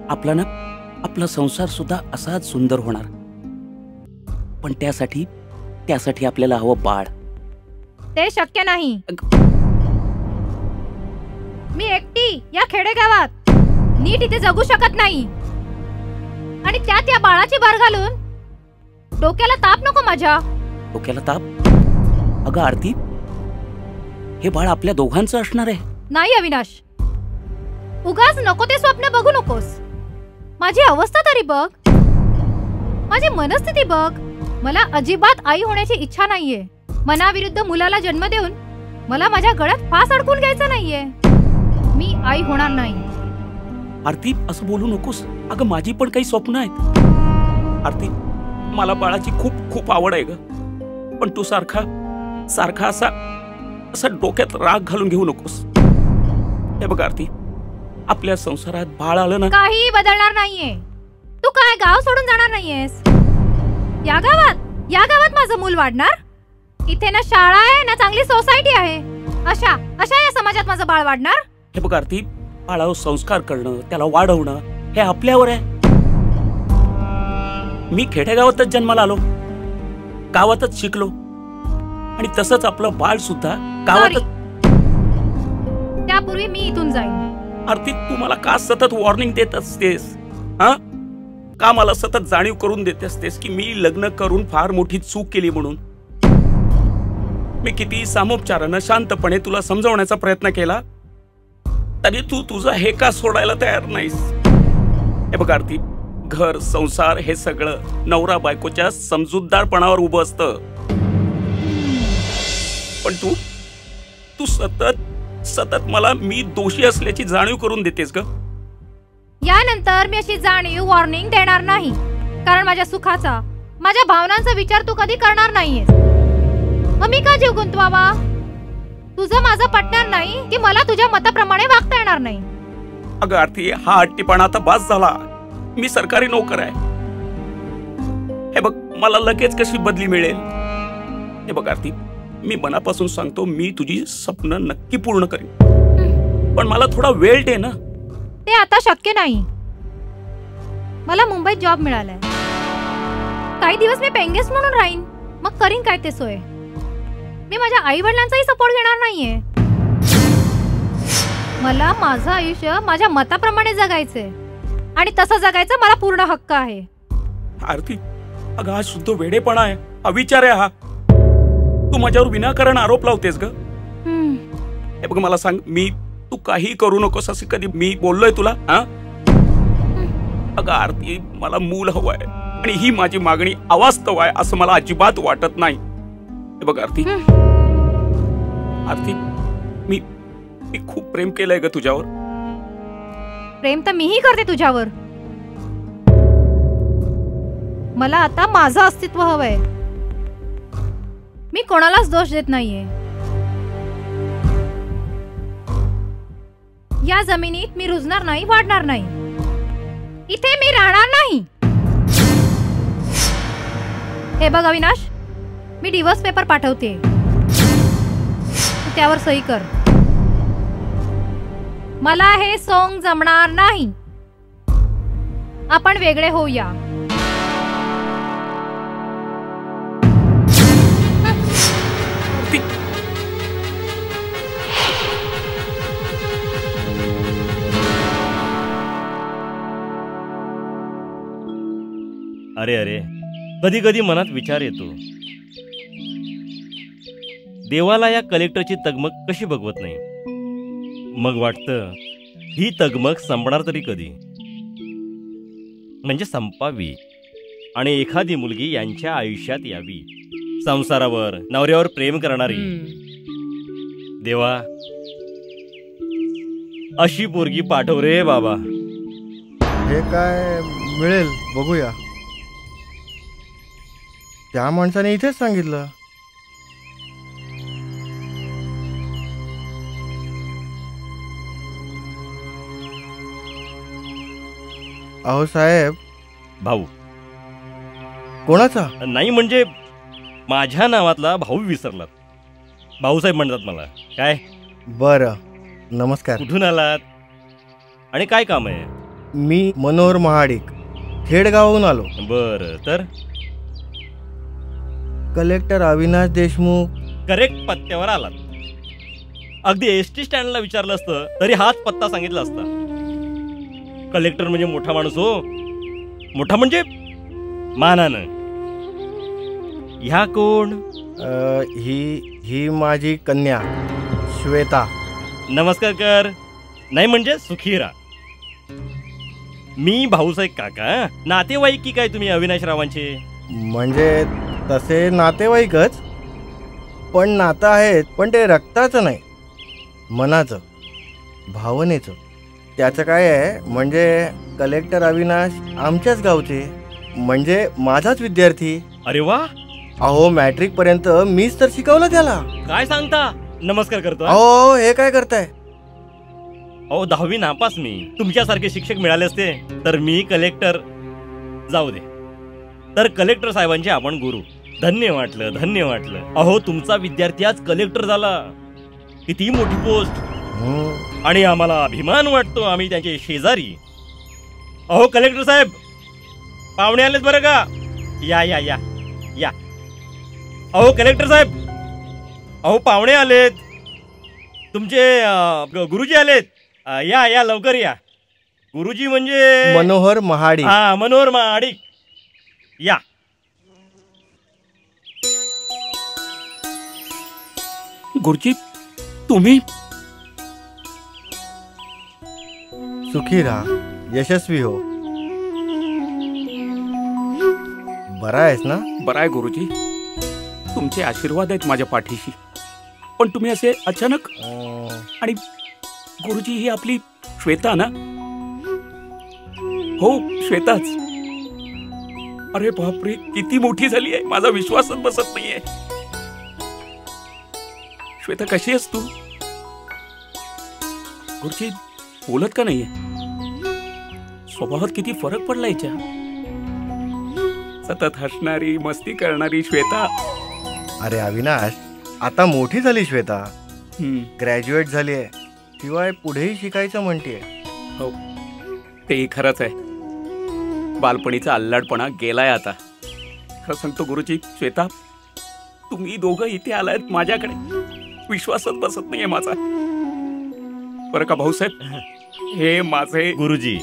आपला संसार सुद्धा असाच सुंदर होणार. पण त्यासाठी आपल्याला हवं बाळ. ते शक्य नाही. मी एकटी या खेडेगावात नीट इथे जगू शकत नाही. आणि त्यात या बाळाची भर घालून डोक्याला ताप नको माझ्या. डोक्याला ताप? अगं आरती, हे बाळ आपल्या दोघांचं असणार आहे. नाही अविनाश, उगाच नको ते स्वप्न बघू नकोस. माझी अवस्था तरी बघ, माझी मनस्थिती बघ. मला अजिबात आई होण्याची इच्छा नाहीये. मनाविरुद्ध मुलाला जन्म देऊन मला माझ्या गळ्यात फास अडकून घ्यायचा नाहीये. मी आई होणार नाही. आरती, असं बोलू नकोस. अगं माझी पण काही स्वप्न आहेत. आरती, मला बाळाची खूप खूप आवड आहे ग. पण तू सारखा असा डोक्यात राग घालून घेऊ नकोस. हे बघ आरती, आपल्या संसारात बाळ आलं ना, काही बदलणार नाहीये. तू काय गाव सोडून जाणार नाहीयेस. या गावात माझं मूल वाढणार. इथे ना शाळा आहे ना चांगली सोसायटी आहे. अशा या समाजात माझं बाळ वाढणार. हे बघ आरती, बाळावर संस्कार करणं, त्याला वाढवणं हे आपल्यावर आहे. मी खेडेगावातच जन्माला आलो, गावातच शिकलो, आणि तसंच आपलं बाळ सुद्धा गावातच. त्यापूर्वी मी इथून जाईन. आरती, तू मला का सतत वॉर्निंग देत असतेस? का मला सतत जाणीव करून देत असतेस की मी लग्न करून फार मोठी चूक केली म्हणून? मी किती सामोपचारानं शांतपणे तुला समजावण्याचा प्रयत्न केला, तरी तू तुझं हे का सोडायला तयार नाहीस? हे बघ आरती, घर संसार हे सगळं नवरा बायकोच्या समजूतदारपणावर उभं असतं. पण तू सतत मला मी दोषी असल्याची जाणीव करून देतेस ग. यानंतर मी अशी जाणीव वॉर्निंग देणार नाही. कारण माझ्या सुखाचा, माझ्या भावनांचा विचार तू कधी करणार नाहीयेस. मग मी का जीव गुंतवावा? तुझं माझं पटणार नाही की मला तुझ्या मताप्रमाणे वागता येणार नाही. अगं आरती, हा हट्टीपणा आता बास झाला. मी सरकारी नोकर आहे. हे बघ, मला लगेच कशी बदली मिळेल? हे बघ आरती, मी मनापासून सांगतो, मी तुझी स्वप्न नक्की पूर्ण करेन. पण मला थोडा वेळ दे ना. ते आता शक्य नाही. मला मुंबईत जॉब मिळालाय. काही दिवस मी पेंगेस्ट म्हणून राहीन. मग करीन काय ते सोय. मी माझ्या आई वडिलांचाही सपोर्ट घेणार नाहीये. मला माझं आयुष्य माझ्या मताप्रमाणे जगायचंय, आणि तसं जगायचं मला पूर्ण हक्क आहे. आरती, अगं हा शुद्ध वेडेपणा आहे, अविचार आहे हा. तू माझ्यावर विनाकारण आरोप लावतेस ग. हे बघ, मला सांग, तू काही करू नकोस असं कधी मी बोललोय तुला? अगं आरती, मला मूल हवंय, आणि ही माझी मागणी अवास्तव आहे असं मला अजिबात वाटत नाही. हे बघ आरती, मी खूप प्रेम केलंय ग तुझ्यावर. प्रेम तर मीही करते तुझ्यावर. मला आता माझं अस्तित्व हवंय. मी कोणालाच दोष देत नाहीये. या जमिनीत मी रुजणार नाही, वाढणार नाही. इथे मी राहणार नाही. हे बघ अविनाश, मी डिवोर्स पेपर पाठवते. तू त्यावर सही कर. मला हे सोंग जमणार नाही. आपण वेगळे होऊया. अरे, कधी कधी मनात विचार येतो, देवाला या कलेक्टरची तगमग कशी बघवत नाही. मग वाटतं, ही तगमग संपणार तरी कधी? म्हणजे संपावी आणि एखादी मुलगी यांच्या आयुष्यात यावी, संसारावर, नवऱ्यावर प्रेम करणारी. देवा, अशी पोरगी पाठव रे बाबा. हे काय मिळेल बघूया. त्या माणसाने इथेच सांगितलं. अहो साहेब. भाऊ कोणाचा? नाही म्हणजे माझ्या नावातला भाऊ विसरलात. भाऊसाहेब म्हणतात मला. काय? बरं, नमस्कार. कुठून आलात आणि काय काम आहे? मी मनोहर महाडिक, खेडगावहून आलो. बरं, तर कलेक्टर अविनाश देशमुख. करेक्ट पत्त्यावर आलात. अगदी एसटी स्टँडला विचारलं असतं तरी हाच पत्ता सांगितला असता. कलेक्टर म्हणजे मोठा माणूस हो. मोठा म्हणजे मानानं. ह्या कोण? ही माझी कन्या श्वेता. नमस्कार कर. नाही म्हणजे सुखीरा. मी भाऊसाहेब काका. नातेवाईक की काय तुम्ही अविनाशरावांचे? म्हणजे तसे नातेवाईकच, पण नातं आहेत, पण ते रक्ताचं नाही, मनाचं, भावनेचं. त्याचं काय आहे म्हणजे कलेक्टर अविनाश आमच्याच गावचे, म्हणजे माझाच विद्यार्थी. अरे वा. अहो मॅट्रिक पर्यंत मीच तर शिकवलं त्याला. काय सांगता? नमस्कार करतो. अहो हे काय करताय? अहो 10वी नापास मी. तुमच्यासारखे शिक्षक मिळाले असते तर मी कलेक्टर. जाऊ दे. तर कलेक्टर साहेबांचे आपण गुरु. धन्य वाटलं, धन्य वाटलं. अहो तुमचा विद्यार्थी आज कलेक्टर झाला. किती मोठी पोस्ट. आणि आम्हाला अभिमान वाटतो, आम्ही त्यांचे शेजारी. अहो कलेक्टर साहेब, पाहुणे आलेत बरं का. या या या या. अहो कलेक्टर साहेब, अहो पाहुणे आलेत. तुमचे गुरुजी आलेत. या या लवकर या. गुरुजी म्हणजे मनोहर महाडिक. हा, मनोहर महाडिक. या. गुरुजी तुम्ही? सुखी राहा, यशस्वी हो. बरा आहेस ना? बरा आहे गुरुजी. तुमचे आशीर्वाद आहेत माझ्या पाठीशी. पण तुम्ही असे अचानक. आणि गुरुजी ही आपली श्वेता ना? हो श्वेताच. अरे बापरे, किती मोठी झाली आहे, माझा विश्वासच बसत नाहीये. श्वेता कशी आहेस तू? गुरुजी बोलत का नाहीये? स्वभावात किती फरक पडला याच्या. सतत हसणारी मस्ती करणारी श्वेता. अरे अविनाश, आता मोठी झाली श्वेता. ग्रॅज्युएट झाली आहे, शिवाय पुढेही शिकायचं म्हणते. हो तेही खरंच आहे. बालपणीचा अल्लडपणा गेलाय आता. खरं सांगतो गुरुजी, श्वेता तुम्ही दोघं इथे आलायत माझ्याकडे, विश्वासच बसत नाहीये माझा. बरं का भाऊसाहेब, हे माझे गुरुजी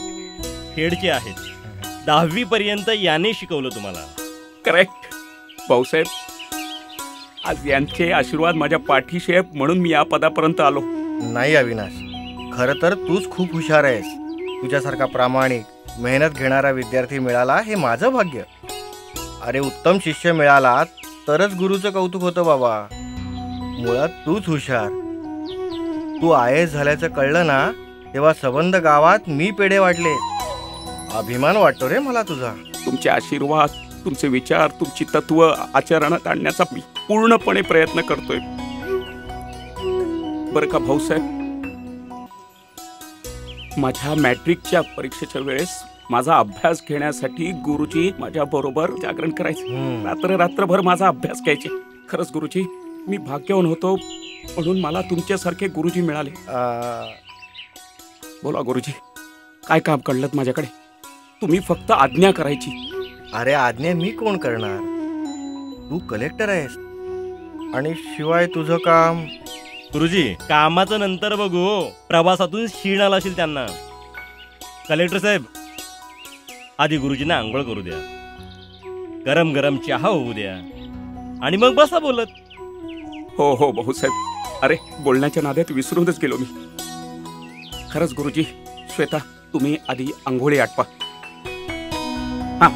खेडचे आहेत. 10वी पर्यंत याने शिकवलं तुम्हाला. करेक्ट भाऊसाहेब. आज यांचे आशीर्वाद माझ्या पाठीशी आहेत म्हणून मी या पदापर्यंत आलो. नाही अविनाश, खरं तर तूच खूप हुशार आहेस. तुझ्यासारखा प्रामाणिक, मेहनत घेणारा विद्यार्थी मिळाला हे माझं भाग्य. अरे उत्तम शिष्य मिळाला तरच गुरुचं कौतुक होतं बाबा. मुळात तूच हुशार. तू IAS झाल्याचं कळलं ना, तेव्हा सबंध गावात मी पेढे वाटले. अभिमान वाटतो रे मला तुझा. तुमचे आशीर्वाद, तुमचे विचार, तुमची तत्व आचरणात आणण्याचा मी पूर्णपणे प्रयत्न करतोय. बरं का भाऊसाहेब, माझ्या मॅट्रिकच्या परीक्षेच्या वेळेस माझा अभ्यास घेण्यासाठी गुरुजी माझ्या बरोबर जागरण करायचे. रात्रभर माझा अभ्यास घ्यायचे. खरंच गुरुजी, मी भाग्यवान होतो म्हणून मला तुमच्यासारखे गुरुजी मिळाले. बोला गुरुजी, काय काम कळलं माझ्याकडे? तुम्ही फक्त आज्ञा करायची. अरे आज्ञा मी कोण करणार? तू कलेक्टर आहेस. आणि शिवाय तुझं काम. गुरुजी कामाचं नंतर बघू. प्रवासातून शीण आला असेल त्यांना. कलेक्टर साहेब, आधी गुरुजींना आंघोळ करू द्या, गरम गरम चहा होऊ द्या, आणि मग बसा बोलत. हो हो भाऊसाहेब. अरे बोलण्याच्या नादात विसरूनच गेलो मी. खरंच गुरुजी, श्वेता तुम्ही आधी आंघोळी आटपा. हा,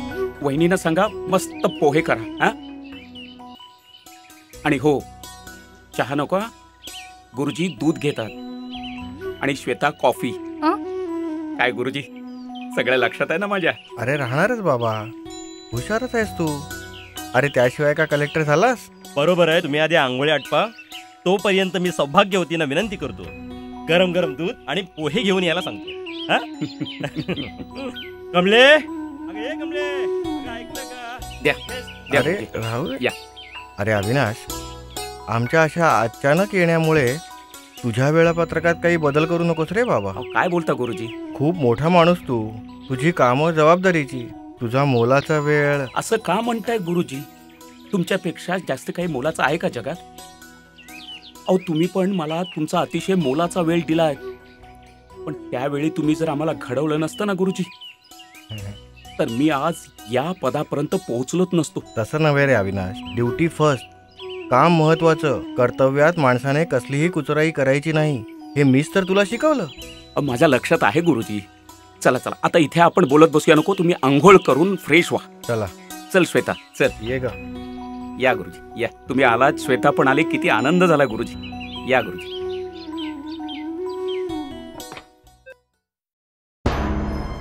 वहिनीनं सांगा मस्त पोहे करा. हा, आणि हो, चहा नको. गुरुजी दूध घेतात आणि श्वेता कॉफी. काय गुरुजी, सगळं लक्षात आहे ना माझ्या? अरे राहणारच बाबा, हुशारच आहेस तू. अरे त्याशिवाय का कलेक्टर झालास? बरोबर आहे. तुम्ही आधी आंघोळी आटपा. तोपर्यंत मी सौभाग्यवतींना विनंती करतो, गरम गरम दूध आणि पोहे घेऊन यायला सांगतो. हा? कमले, अगं ये कमले, अगं ऐकलं का? द्या, द्या, अरे द्या. राहुल, या. अरे अविनाश, आमच्या अशा अचानक येण्यामुळे तुझ्या वेळापत्रकात काही बदल करू नकोस रे बाबा. अहो, काय बोलता गुरुजी? खूप मोठा माणूस तू, तुझी कामं जबाबदारीची, तुझा मोलाचा वेळ. असं का म्हणताय गुरुजी? तुमच्यापेक्षा जास्त काही मोलाचं आहे का जगात? अहो, तुम्ही पण मला तुमचा अतिशय मोलाचा वेळ दिलाय, पण त्यावेळी तुम्ही जर आम्हाला घडवलं नसतं ना गुरुजी, तर मी आज या पदापर्यंत पोहोचलोच नसतो. तसं नव्हे रे अविनाश, ड्युटी फर्स्ट. काम महत्वाचं. कर्तव्यात माणसाने कसलीही कुचराई करायची नाही, हे मीच तर तुला शिकवलं. माझ्या लक्षात आहे गुरुजी. चला चला, आता इथे आपण बोलत बसूया नको. तुम्ही आंघोळ करून फ्रेश व्हा. चला चल श्वेता, चल. ये ग. या गुरुजी, या. तुम्ही आलात, श्वेता पण आली. किती आनंद झाला गुरुजी. या गुरुजी.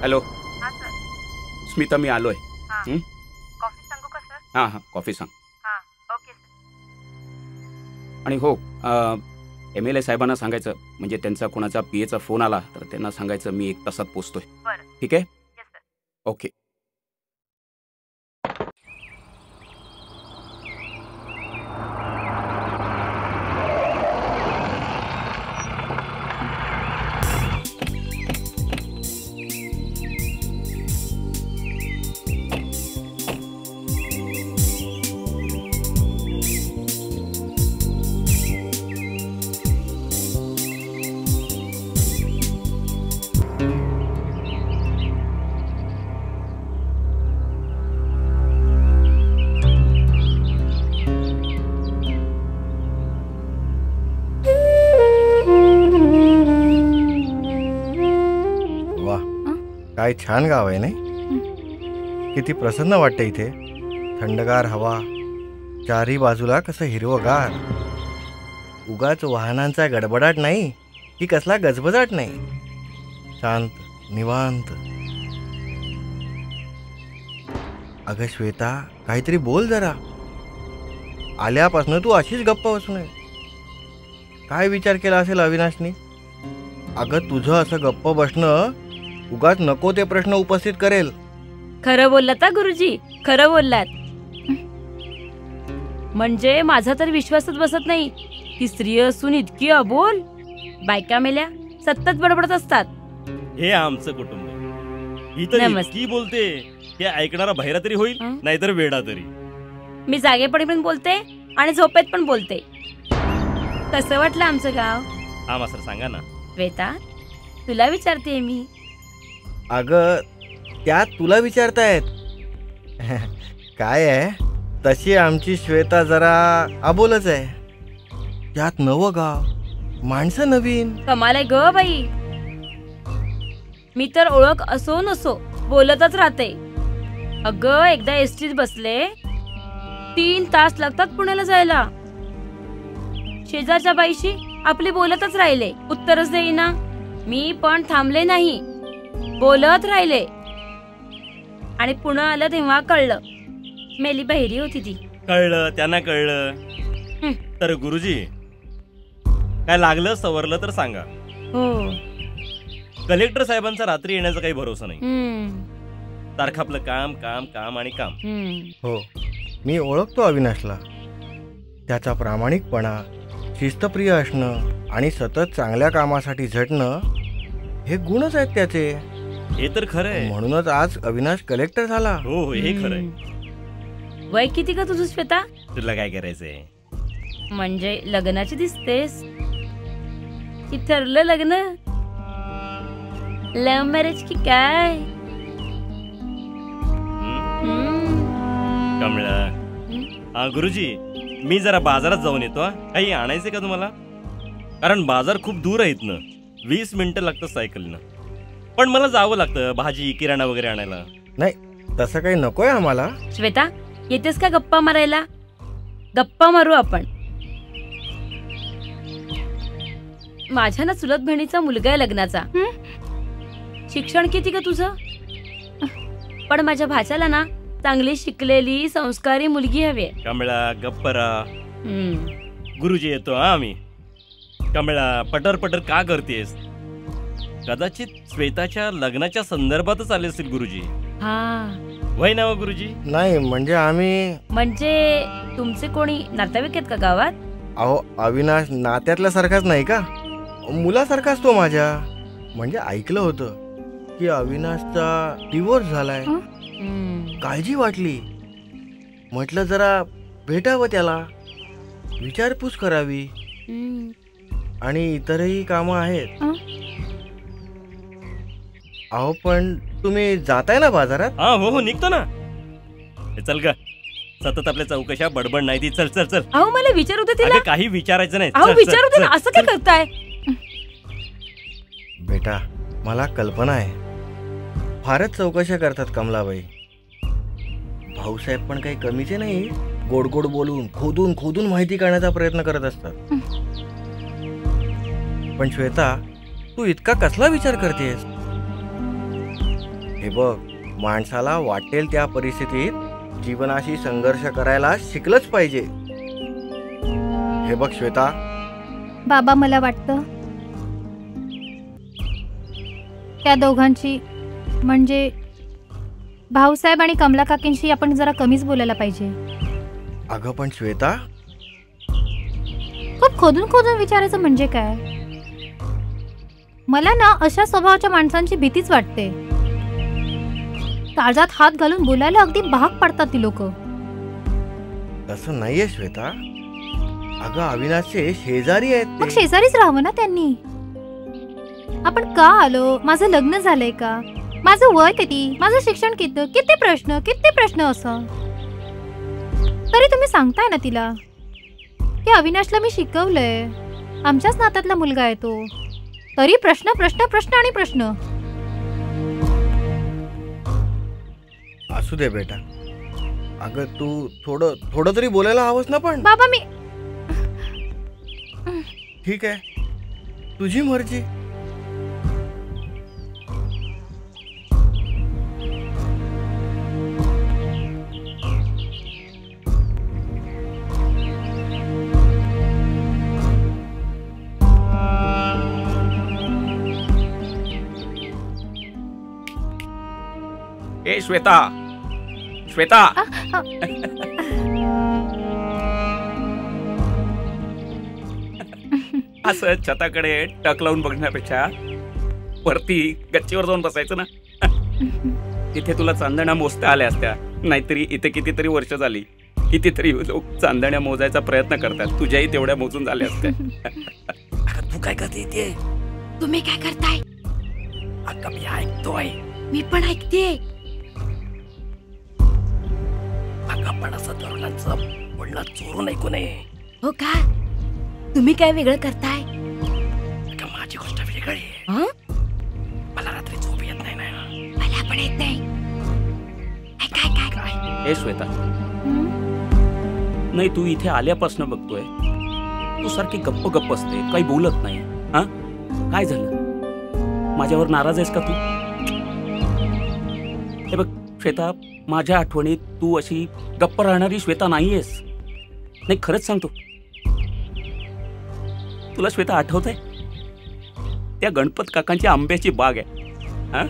हॅलो स्मिता, मी आलोय. कॉफी सांगू का सर? हां हां, कॉफी सांग. Okay sir. आणि हो, MLA साहेबांना सांगायचं, म्हणजे त्यांचा कोणाचा PA फोन आला तर त्यांना सांगायचं मी 1 तासात पोचतोय. बरं. ठीक आहे? Yes sir. ओके. काय छान गाव आहे नाही? किती प्रसन्न वाटतं इथे. थंडगार हवा, चारी बाजूला कसं हिरवगार. उगाच वाहनांचा गडबडाट नाही की कसला गजबजाट नाही. शांत, निवांत. अगं श्वेता, काहीतरी बोल जरा. आल्यापासून तू अशीच गप्प बसून आहे. काय विचार केला असेल अविनाशनी? अगं तुझं असं गप्प बसणं उगाच नको ते प्रश्न उपस्थित करेल. खरं बोललात हा गुरुजी, खरं बोललात. म्हणजे माझा तर विश्वासच बसत नाही की स्त्री असून इतकी अबोल. बायका मेल्या सतत बडबडत असतात. हे आमचं कुटुंब. ही तर नमस्ते. इतकी बोलते, हे ऐकणारा बहिरा तरी होईल, नाहीतर वेडा तरी. मी जागेपणी पण बोलते आणि झोपेत पण बोलते. कसं वाटलं आमचं गाव? हा मास्तर सांगा ना. श्वेता, तुला विचारते मी. अगं त्यात तुला विचारतायत. काय आहे, तशी आमची श्वेता जरा अबोलच आहे. त्यात नवं गाव, माणसं नवीन. कमाल आहे ग बाई. मी तर ओळख असो नसो बोलतच राहते. अगं एकदा एसटीत बसले, 3 तास लागतात पुण्याला जायला. शेजारच्या बाईशी आपली बोलतच राहिले, उत्तरच देईना. मी पण थांबले नाही, बोलत राहिले. आणि पुन्हा आलं तेव्हा कळलं मेली बहिरी होती ती. कळलं, त्यांना कळलं. तर गुरुजी, काय लागलं सवरलं तर सांगा. हो. कलेक्टर साहेबांचा रात्री येण्याचा काही भरोसा नाही. हम्म. सारखं आपलं काम काम काम आणि काम. हो, मी ओळखतो अविनाशला. त्याचा प्रामाणिकपणा, शिस्तप्रिय असणं आणि सतत चांगल्या कामासाठी झटणं हे गुणच आहेत त्याचे. हे तर खरं आहे. म्हणूनच आज अविनाश कलेक्टर झाला. हो हो, हे खरं आहे. वय किती का तुझं श्वेता? तुला काय करायचंय? म्हणजे लग्नाची दिसतेस की ठरलं लग्न? लव्ह मॅरेज की काय? कमळा. हा गुरुजी, मी जरा बाजारात जाऊन येतो. काही आणायचे का तुम्हाला? कारण बाजार खूप दूर आहे इथनं. 20 मिनिटं लागतं सायकलनं. पण मला जावं लागतं भाजी किराणा वगैरे आणायला. नाही, तसं काही नकोय आम्हाला. श्वेता, येतेस का गप्पा मारायला? गप्पा मारू आपण. माझ्या ना चुलत बहिणीचा मुलगा आहे लग्नाचा. शिक्षण किती का तुझं? पण माझ्या भाच्याला ना चांगली शिकलेली संस्कारी मुलगी हवी. कमळा गप्परा. हम्म. गुरुजी येतो हा आम्ही. कमळा पटर पटर का करतेस? कदाचित श्वेताच्या लग्नाच्या संदर्भातच आले असतील गुरुजी. हा वय ना गुरुजी? नाही म्हणजे आम्ही म्हणजे तुमचे कोणी नातेवाईक आहेत का गावात? अहो अविनाश नात्यातल्या सारखाच नाही का, मुलासारखाच तो माझ्या. म्हणजे ऐकलं होतं की अविनाशचा डिवोर्स झालाय. हम्म. काळजी वाटली, म्हटलं जरा भेटावं त्याला, विचारपूस करावी. हम्म. आणि इतरही कामं आहेत. अहो पण तुम्ही जाताय ना बाजारात? हा हो निघतो ना. चल ग, सतत आपल्या चौकशा बडबड नाही ती. चल चल चल. अहो मला विचारू दे तिला. अगं काही विचारायचं नाही. अहो चल, विचारू चल, दे ना, चल, असं काय चल. करताय? बेटा मला कल्पना आहे, फारच चौकशा करतात कमलाबाई. भाऊसाहेब पण काही कमीचे नाही, गोड गोड बोलून खोदून खोदून माहिती काढण्याचा प्रयत्न करत असतात. पण श्वेता, तू इतका कसला विचार करतेस? हे बघ, माणसाला वाटेल त्या परिस्थितीत जीवनाशी संघर्ष करायला शिकलंच पाहिजे. हे बघ श्वेता, बाबा मला वाटतं त्या दोघांची म्हणजे भाऊसाहेब आणि कमला काकींशी आपण जरा कमीच बोलायला पाहिजे. अगं पण श्वेता, खूप खोदून खोदून विचारायचं म्हणजे काय? मला ना अशा स्वभावाच्या माणसांची भीतीच वाटते. काळजात हात घालून बोलायला अगदी भाग पडतात ती लोक. तसं नाहीये श्वेता. अगं अविनाशचे शेजारी आहेत मग ते. शेजारीच राहावं ना त्यांनी. आपण का आलो, माझं लग्न झालंय का, माझं वय किती, माझं शिक्षण किती, किती प्रश्न असं. तरी तुम्ही सांगताय ना तिला की अविनाशला मी शिकवलंय, आमच्याच नात्यातला मुलगा आहे तो. तरी प्रश्न प्रश्न प्रश्न आणि प्रश्न. असू दे बेटा. अगं तू थोडं थोडं तरी बोलायला हवंस ना. पण बाबा मी ठीक आहे, तुझी मर्जी. ए श्वेता, श्वेता. असं छताकडे टक लावून बघण्यापेक्षा वरती गच्चीवर जाऊन बसायचं ना. तिथे तुला चांदण्या मोजता आल्या असत्या. नाहीतरी इथे कितीतरी वर्ष झाली कितीतरी लोक चांदण्या मोजायचा प्रयत्न करतात. तुझ्याही तेवढ्या मोजून झाल्या असत्या. तू काय करते इथे? तुम्ही काय करताय? अगं मी ऐकतोय. मी पण ऐकते. अगं पण असं तरुणांचं बोलणं चोरून ऐकू नये. हो का? तुम्ही काय वेगळं करताय? अगं माझी गोष्ट वेगळी आहे. मला रात्री झोप येत नाही ना. मला पण येत नाही. काय काय? ए श्वेता, नाही तू इथे आल्यापासून बघतोय तू सारखी गप्प गप्प असते, काही बोलत नाही. हा काय झालं? माझ्यावर नाराज आहेस का तू? हे बघ श्वेता, माझ्या आठवणीत तू अशी गप्प राहणारी श्वेता नाहीयेस. नाही खरंच सांगतो. तुला श्वेता आठवत आहे त्या गणपत काकांची आंब्याची बाग आहे, हा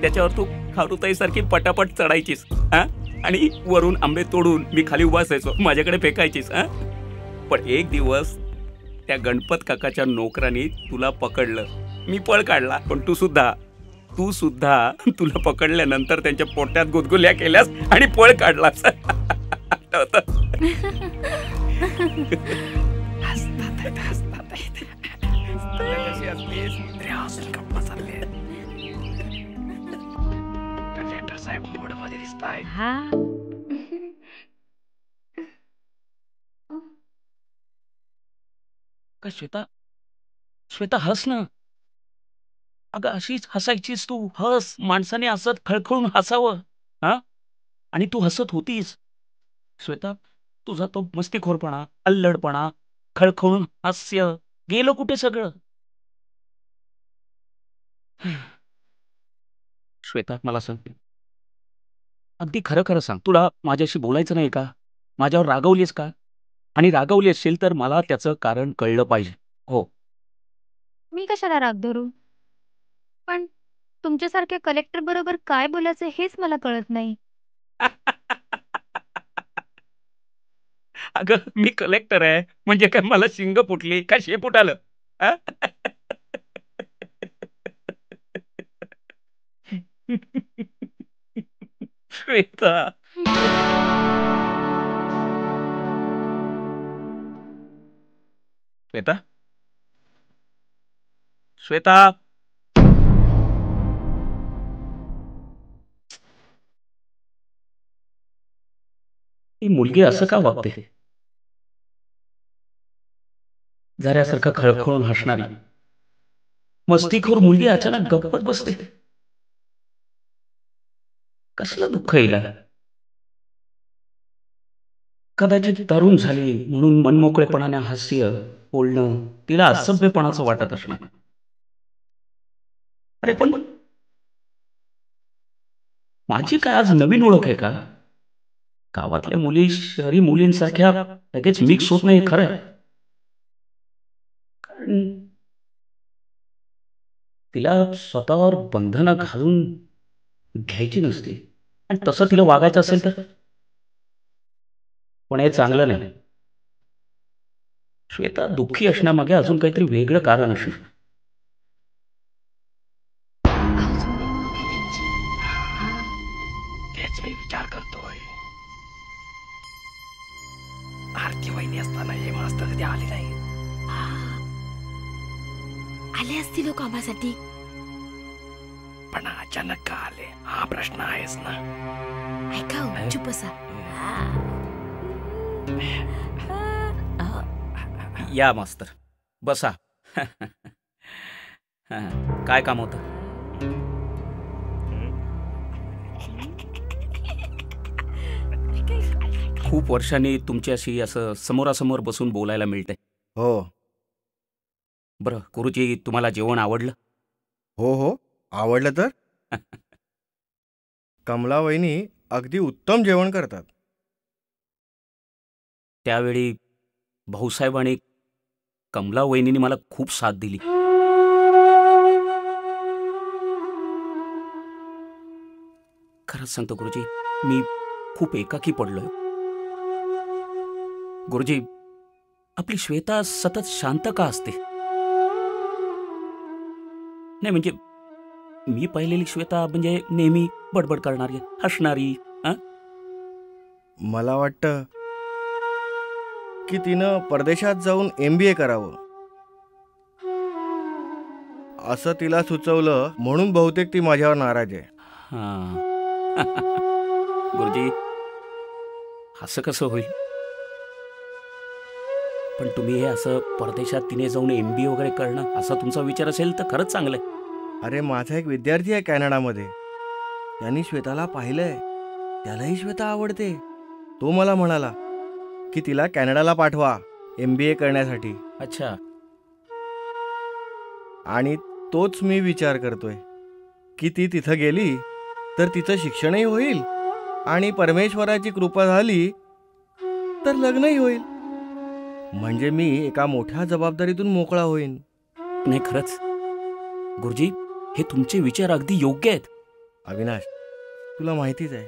त्याच्यावर तू खारुताई सारखी पटापट चढायचीस, हा आणि वरून आंबे तोडून मी खाली उभा असायचो, माझ्याकडे फेकायचीस. हा पण एक दिवस त्या गणपत काकाच्या नोकरांनी तुला पकडलं. मी पळ काढला, पण तू सुद्धा तुला पकडल्यानंतर त्यांच्या पोटात गुदगुल्या केल्यास आणि पळ काढलास. हा का श्वेता, श्वेता हस ना. अगं अशीच हसायचीस तू. हस, माणसाने हसत खळखळून हसावं. हा आणि तू हसत होतीस श्वेता. तुझा तो मस्तीखोरपणा, अल्लडपणा, खळखळून हास्य गेलं कुठे सगळं? श्वेता मला सांग, अगदी खरं खरं सांग, तुला माझ्याशी बोलायचं नाही का? माझ्यावर रागवलीस का? आणि रागवली असेल तर मला त्याचं कारण कळलं पाहिजे. हो. मी कशाला राग धरू? पण तुमच्यासारख्या कलेक्टर बरोबर काय बोलायचं हेच मला कळत नाही. अगं मी कलेक्टर आहे म्हणजे काय मला शिंग फुटली का शेपूट आलं? आ? श्वेता, श्वेता, श्वेता. ही मुलगी असं का वागते? जऱ्यासारखं खळखळून हसणारी मस्तीखोर मुलगी अचानक गप्पच बसते. कसलं दुःख येईल? कदाचित तरुण झाली म्हणून मनमोकळेपणाने हास्य बोलणं तिला असभ्यपणाचं वाटत असणार. अरे पण माझी काय आज नवीन ओळख आहे का? गावातल्या मुली शहरी मुलींसारख्या लगेच मिक्स होत नाही, खरं आहे. कारण तिला स्वतःवर बंधनं घालून घ्यायची नसते आणि तसं तिला वागायचं असेल तर. पण हे चांगलं नाही. श्वेता दुःखी असण्यामागे अजून काहीतरी वेगळं कारण असणार. तेच मी विचार करतोय. आरती वहिनी असताना हे मास्तर कधी आले नाही. आले असतील लोक कामासाठी. पण अचानक का आले हा प्रश्न आहेच ना. ऐका चुप बसा. या मास्तर बसा. काय काम होतं? खूप वर्षांनी तुमच्याशी असं समोरासमोर बसून बोलायला मिळतंय. हो बरं गुरुजी, तुम्हाला जेवण आवडलं? हो हो, आवडलं तर. कमला वहिनी अगदी उत्तम जेवण करतात. त्यावेळी भाऊसाहेब आणि कमला वहिनीने मला खूप साथ दिली. खरंच सांगतो गुरुजी, मी खूप एकाकी पडलोय. गुरुजी, आपली श्वेता सतत शांत का असते? नाही म्हणजे मी पाहिलेली श्वेता म्हणजे नेहमी बडबड करणारी, हसणारी. मला वाटतं की तिनं परदेशात जाऊन MBA करावं असं तिला सुचवलं, म्हणून बहुतेक ती माझ्यावर नाराज आहे. गुरुजी, असं कसं होईल? पण तुम्ही हे असं परदेशात तिने जाऊन MBA वगैरे करणं असा तुमचा विचार असेल तर खरंच चांगलं आहे. अरे माझा एक विद्यार्थी आहे कॅनडामध्ये, त्यांनी श्वेताला पाहिलंय, त्यालाही श्वेता आवडते. तो मला म्हणाला की तिला कॅनडाला पाठवा MBA करण्यासाठी. अच्छा. आणि तोच मी विचार करतोय की ती तिथं गेली तर तिचं शिक्षणही होईल आणि परमेश्वराची कृपा झाली तर लग्नही होईल. म्हणजे मी एका मोठ्या जबाबदारीतून मोकळा होईन. नाही खरंच गुरुजी, हे तुमचे विचार अगदी योग्य आहेत. अविनाश, तुला माहितीच आहे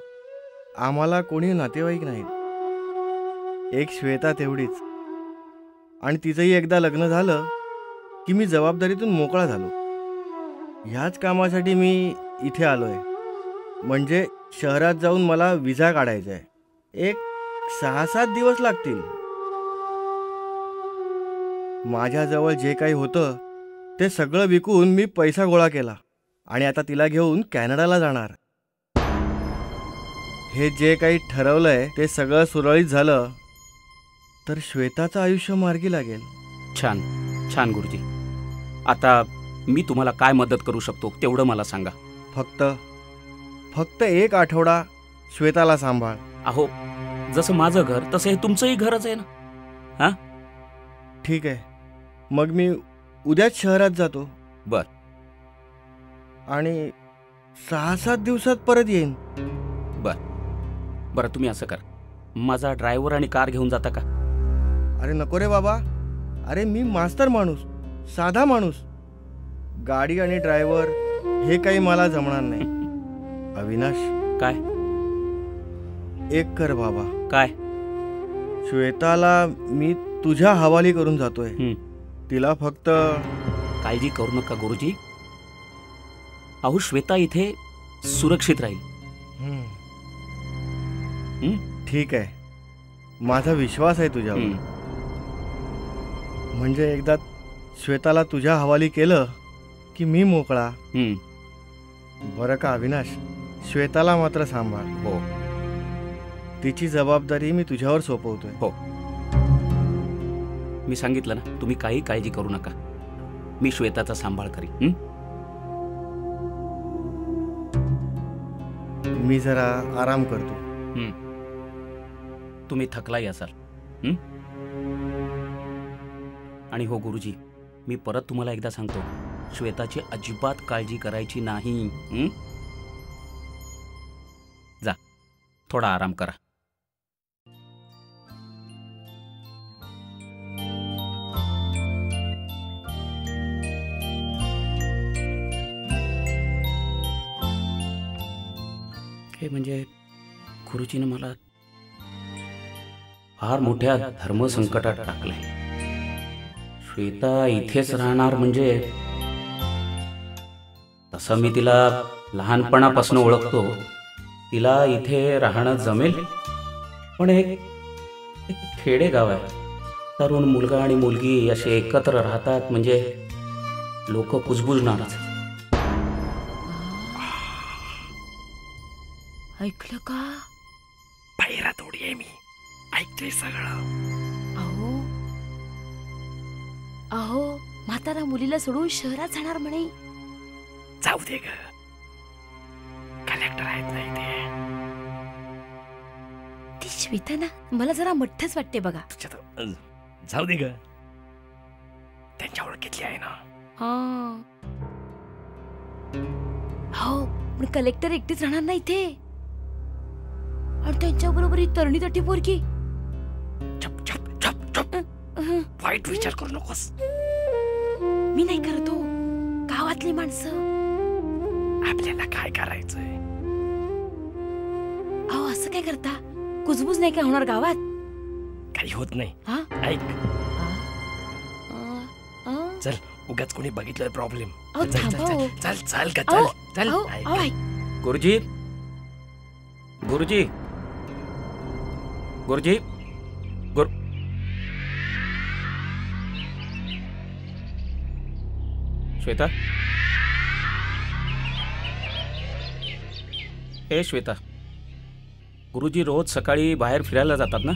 आम्हाला कोणी नातेवाईक नाहीत. एक श्वेता तेवढीच, आणि तिचंही एकदा लग्न झालं की मी जबाबदारीतून मोकळा झालो. ह्याच कामासाठी मी इथे आलोय. म्हणजे शहरात जाऊन मला विजा काढायचा आहे. एक 6-7 दिवस लागतील. माझ्याजवळ जे काही होतं ते सगळं विकून मी पैसा गोळा केला आणि आता तिला घेऊन कॅनडाला जाणार. हे जे काही ठरवलंय ते सगळं सुरळीत झालं तर श्वेताचं आयुष्य मार्गी लागेल. छान छान गुरुजी. आता मी तुम्हाला काय मदत करू शकतो तेवढं मला सांगा. फक्त 1 आठवडा श्वेताला सांभाळ. अहो, जसं माझं घर तसं हे तुमचंही घरच आहे ना. हां, ठीक आहे. मग मी उद्याच शहरात जातो. बर. आणि 6-7 दिवसात परत येईन. बर. बरं तुम्ही असं करा, माझा ड्रायव्हर आणि कार घेऊन जाता का? अरे नको रे बाबा. अरे मी मास्तर माणूस, साधा माणूस. गाडी आणि ड्रायव्हर हे काही मला जमणार नाही. अविनाश, काय एक कर बाबा. काय? श्वेताला मी तुझ्या हवाली करून जातोय. हं. तिला फक्त काळजी करू नका गुरुजी. अहो श्वेता इथे सुरक्षित राहील. हं. हं? ठीक आहे, माझा विश्वास आहे तुझ्यावर. हं. म्हणजे एकदा श्वेताला तुझ्या हवाली केलं की मी मोकळा. हं. बरं का अविनाश, श्वेताला मात्र सांभाळ. हो तिची जबाबदारी मी तुझ्यावर सोपवतोय. हो, मी सांगितलं ना, तुम्ही काही काळजी करू नका. मी श्वेताचा सांभाळ करीन. हं? मी जरा आराम करतो. हं. तुम्ही थकलाही असाल. हं? आणि हो गुरुजी, मी परत तुम्हाला एकदा सांगतो, श्वेताची अजिबात काळजी करायची नाही. हं? जा, थोडा आराम करा. हे म्हणजे गुरुजीनं मला फार मोठ्या धर्मसंकटात टाकलंय. श्वेता इथेच राहणार म्हणजे, तसं मी तिला लहानपणापासून ओळखतो, तिला इथे राहणं जमेल. पण एक खेडेगाव आहे, तरुण मुलगा आणि मुलगी असे एकत्र राहतात म्हणजे लोक कुजबुजणारच. ऐकलं का? बाहेर थोडी आहे मी, ऐकतोय सगळं. अहो अहो म्हातारा मुलीला सोडून शहरात जाणार म्हणे. जाऊ दे ग, कलेक्टर आहेत नाही ते. ती श्वेता ना मला जरा मठ्ठच वाटते बघा. जाऊ दे ग, त्यांच्या ओळखीतली आहे ना. हा हो, पण कलेक्टर एकटीच राहणार नाही इथे. आणि त्यांच्या बरोबर ही तरणी तटी पोरकी. चप चप चप चप, वाईट विचार करू नकोस. मी नाही करतो, गावातली माणसं. आपल्याला काय करायचंय? अहो असं काय करता? कुजबुज नाही काय होणार गावात? काही होत नाही. हा ऐक, अं? चल, उगाच कोणी बघितलं प्रॉब्लेम. अहो चल थांबा चल हो. चल चल का, अहो, चल चल. अहो, ऐक. अहो, ऐक. गुरुजी, गुरुजी, गुरुजी, गुरु श्वेता, हे श्वेता, गुरुजी रोज सकाळी बाहेर फिरायला जातात ना?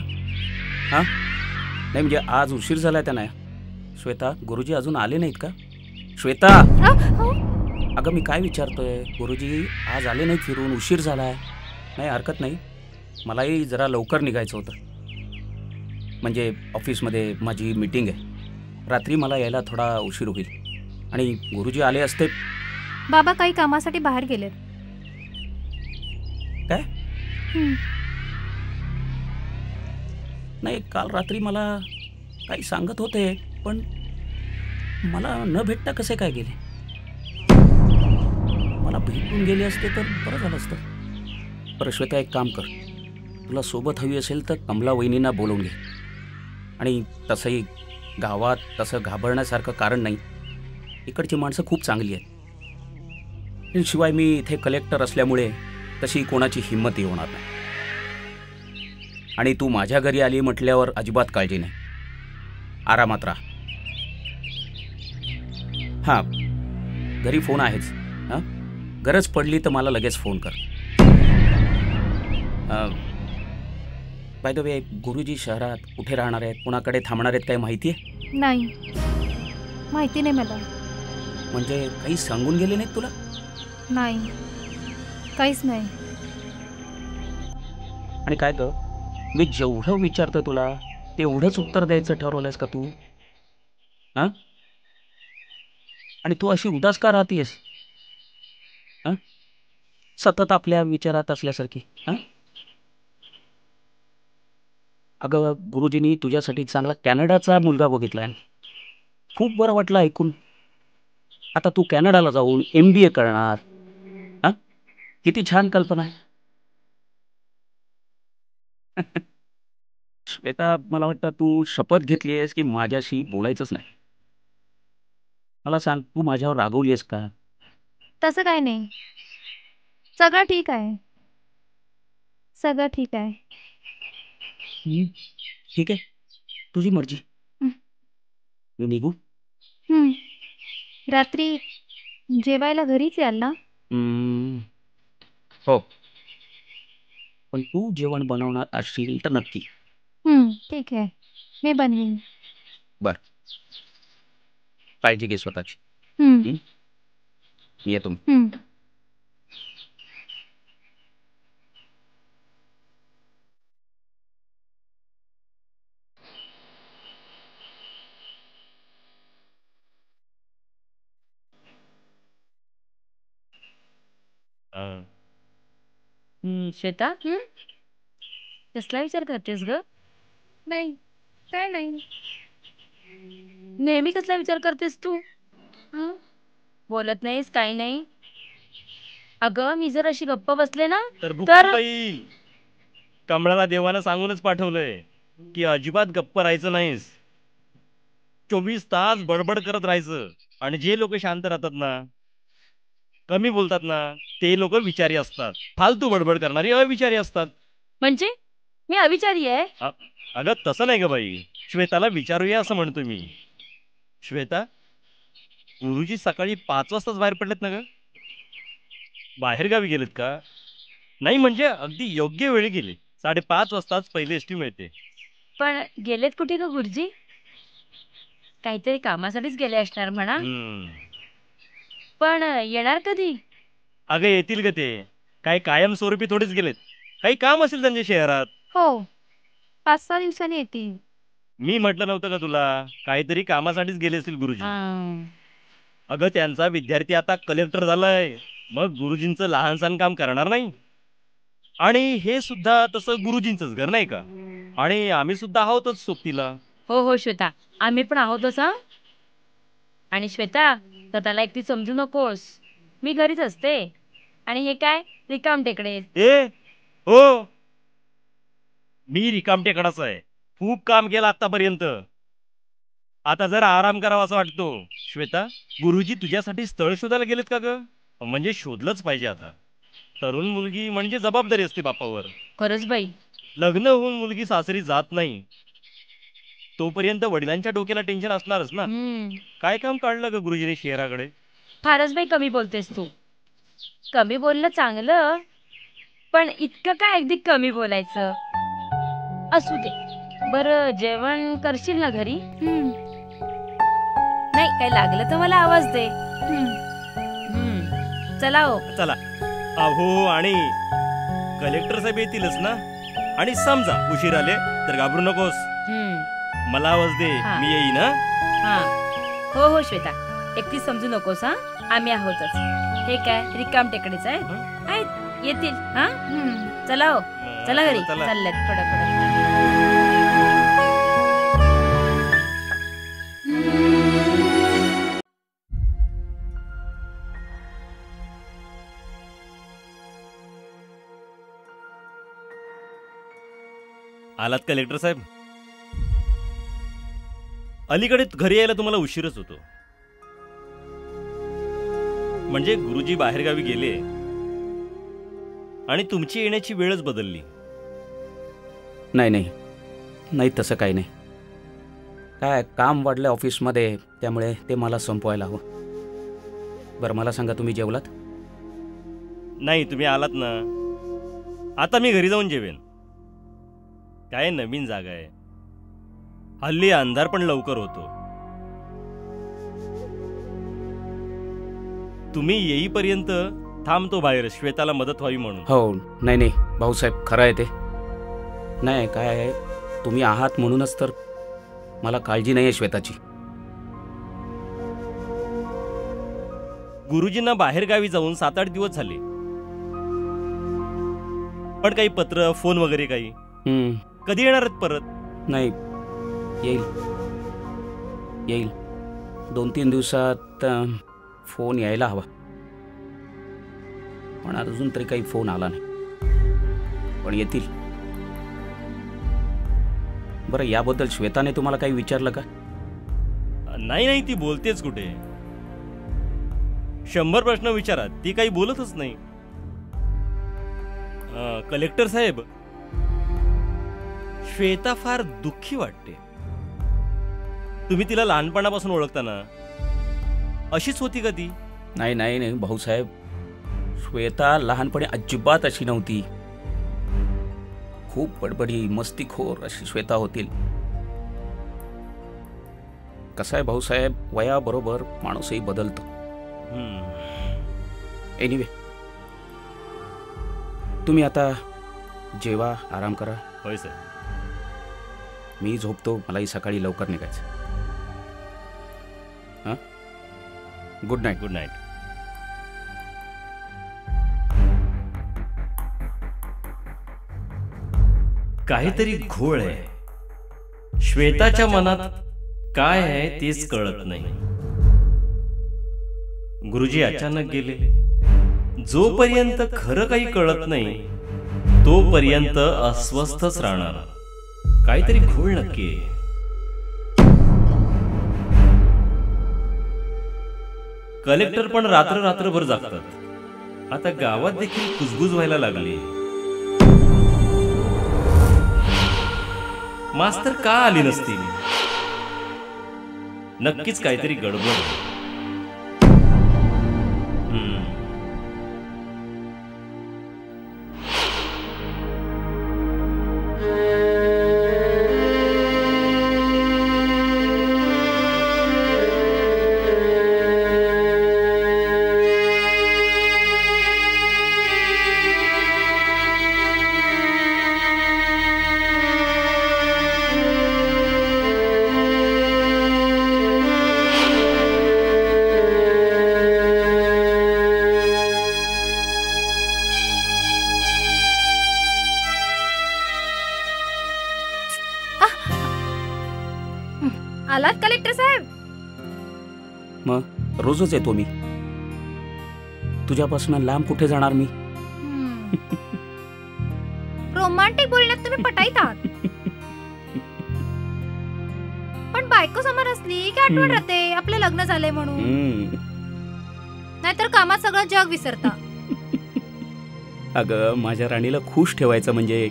हां, नाही म्हणजे आज उशीर झालाय त्यांना. श्वेता, गुरुजी अजून आले नाहीत का? श्वेता, अगं मी काय विचारतोय, गुरुजी आज आले नाहीत फिरून, उशीर झालाय. नाही हरकत नाही, मलाही जरा लवकर निघायचं होतं. म्हणजे ऑफिसमध्ये माझी मीटिंग आहे, रात्री मला यायला थोडा उशीर होईल. आणि गुरुजी आले असते. बाबा काही कामासाठी बाहेर गेलेत. काय? नाही, काल रात्री मला काही सांगत होते, पण मला न भेटता कसे काय गेले? मला भेटून गेले असते तर बरं झालं असतं. बरं श्वेता, एक काम कर, तुला सोबत हवी असेल तर कमला वहिनींना बोलवून घे. आणि तसंही गावात तसं घाबरण्यासारखं कारण नाही, इकडची माणसं खूप चांगली आहेत. शिवाय मी इथे कलेक्टर असल्यामुळे तशी कोणाची हिंमतही होणार नाही. आणि तू माझ्या घरी आली म्हटल्यावर अजिबात काळजी नाही, आरामात राहा. हां, घरी फोन आहेच. हां, गरज पडली तर मला लगेच फोन कर. बाय द वे, गुरुजी शहरात कुठे राहणार आहेत, कुणाकडे थांबणार आहेत, काही माहिती आहे? नाही, माहिती नाही मला. म्हणजे काही सांगून गेले नाहीत तुला? नाही, काहीच नाही. आणि काय ग, मी जेवढं विचारतो तुला तेवढंच उत्तर द्यायचं ठरवलंयस का तू? हां, आणि तू अशी उदास का राहतेस? हां, सतत आपल्या विचारात असल्यासारखी. हां, अगं गुरुजींनी तुझ्यासाठी चांगला कॅनडाचा मुलगा बघितलाय. खूप बरं वाटलं ऐकून. आता तू कॅनडाला जाऊन MBA करणार. हा, किती छान कल्पना आहे. श्वेता, मला वाटतं तू शपथ घेतली आहेस की माझ्याशी बोलायचंच नाही. मला सांग, तू माझ्यावर रागवली आहेस का? तसं काय नाही, सगळं ठीक आहे, सगळं ठीक आहे. ठीक आहे, तुझी मर्जी. हं. मी निघू? रात्री जेवायला घरीच याल ना? हो, पण तू जेवण बनवणार असशील तर नक्की. ठीक आहे, मी बनवीन. बर, काळजी घे स्वतःची. हं, मी येतो. हं. हा. श्वेता, कसला विचार करतेस ग? नाही, काय नाही. नेहमी कसला विचार करतेस तू? हं? बोलत नाहीस, काही नाही. अगं, मी जर अशी गप्प बसले ना तर तर येईल. कमळाला देवानं सांगूनच पाठवलंय की अजिबात गप्प राहायचं नाहीस. 24 तास बडबड करत राहायचं. आणि जे लोक शांत राहतात ना, कमी बोलतात ना, ते लोक विचारी असतात. फालतू बडबड करणारी अविचारी असतात. म्हणजे मी अविचारी आहे? अगं तसं नाही ग बाई, श्वेताला विचारूया असं म्हणतो मी. श्वेता, गुरुजी सकाळी 5 वाजताच बाहेर पडलेत ना ग? बाहेरगावी गेलेत का? नाही म्हणजे अगदी योग्य वेळी गेले. 5:30 वाजताच पहिले एसटी मिळते. पण गेलेत कुठे ग गुरुजी? काहीतरी कामासाठीच गेले असणार म्हणा. पण येणार कधी? अगं येतील ग ते. काही कायमस्वरूपी थोडेच गेलेत. काही काम असेल त्यांच्या शहरात. हो, 5-6 दिवसांनी येतील. मी म्हटलं नव्हतं का तुला, काहीतरी कामासाठीच गेले असतील गुरुजी. अगं त्यांचा विद्यार्थी आता कलेक्टर झालाय, मग गुरुजींचं लहानसहान काम करणार नाही? आणि हे सुद्धा तसं गुरुजींचंच घर नाही का? आणि आम्ही सुद्धा आहोतच सोबतीला. हो हो श्वेता, आम्ही पण आहोतच. हा, आणि श्वेता, तर त्याला एकटी समजू नकोस. मी घरीच असते. आणि हे काय रिकाम टेकडे. हो, मी रिकामटेकडाच आहे. खूप काम केलं आतापर्यंत. आता जरा आराम करावा असं वाटतो. श्वेता, गुरुजी तुझ्यासाठी स्थळ शोधायला गेलेत का ग? म्हणजे शोधलंच पाहिजे आता. तरुण मुलगी म्हणजे जबाबदारी असते बापावर. खरंच बाई. लग्न होऊन मुलगी सासरी जात नाही तोपर्यंत वडिलांच्या डोक्याला टेन्शन असणारच ना. काय काम काढलं ग गुरुजीने शहराकडे? फारच बाई कमी बोलतेस तू. कमी बोलणं चांगलं, पण इतकं काय अगदी कमी बोलायचं? असू दे. बरं, जेवण करशील ना घरी? नाही, काय लागलं तर मला आवाज दे. चला हो. चला. अहो, आणि कलेक्टर साहेब येतीलच ना. आणि समजा उशीर आले तर घाबरू नकोस. मला आवाज दे, मी येईन. हा, हो हो श्वेता, एकटी समजू नकोस. हा, आम्ही आहोतच. हे काय रिकाम टेकडीच आहे, येतील. हा, चला हो, चला घरी. चाललेत थोडं. आलात कलेक्टर साहेब? अलीकडे घरी यायला तुम्हाला उशीरच होतो. म्हणजे गुरुजी बाहेरगावी गेले आणि तुमची येण्याची वेळच बदलली. नाही, तसं काही नाही. काय काम वाढलं ऑफिसमध्ये, त्यामुळे ते मला संपवायला हवं. बरं, मला सांगा, तुम्ही जेवलात? नाही, तुम्ही आलात ना. आता मी घरी जाऊन जेवेन. काय नवीन जागा आहे, हल्ली अंधार पण लवकर होतो. तुम्ही येईपर्यंत थांबतो बाहेर, श्वेताला मदत व्हावी म्हणून. हो, नाही भाऊसाहेब, खरं आहे ते. नाही, काय आहे, तुम्ही आहात म्हणूनच तर मला काळजी नाही आहे श्वेताची. गुरुजींना बाहेरगावी जाऊन 7-8 दिवस झाले, पण काही पत्र, फोन वगैरे काही? कधी येणार आहेत परत? नाही, येईल येईल 2-3 दिवसात फोन यायला हवा, पण अजून तरी काही फोन आला नाही, पण येतील. बरं, याबद्दल श्वेताने तुम्हाला काही विचारलं का? नाही, ती बोलतेच कुठे. 100 प्रश्न विचारा, ती काही बोलतच नाही. कलेक्टर साहेब, श्वेता फार दुःखी वाटते. तुम्ही तिला लहानपणापासून ओळखता ना, अशीच होती का ती? नाही भाऊसाहेब, श्वेता लहानपणी अजिबात अशी नव्हती. खूप बडबडी मस्तीखोर अशी श्वेता होतील. कसं आहे भाऊसाहेब, वयाबरोबर माणूसही बदलतो. एनिवे, तुम्ही आता जेवा, आराम करा. होय सर. मी झोपतो, मलाही सकाळी लवकर निघायचं. हां, गुड नाईट. Good night. काहीतरी घोळ आहे. श्वेताच्या मनात काय आहे तेच कळत नाही. गुरुजी अचानक गेले. जोपर्यंत खरं काही कळत नाही तोपर्यंत अस्वस्थच राहणार. काहीतरी घोळ नक्की आहे. कलेक्टर पण रात्रभर जागतात. आता गावात देखील कुजबुज व्हायला लागली. मास्तर का आली नसतील? नक्कीच काहीतरी गडबड. आलात कलेक्टर साहेब? मग रोजच येतो मी. तुझ्यापासून लांब कुठे जाणार मी? रोमांटिक बोलण्यात तुम्ही पटाईत आहात. पण बायको समोर असली की आठवण राहते आपलं लग्न झालंय म्हणून. नाहीतर कामात सगळं जग विसरता. अगं, माझ्या राणीला खुश ठेवायचं म्हणजे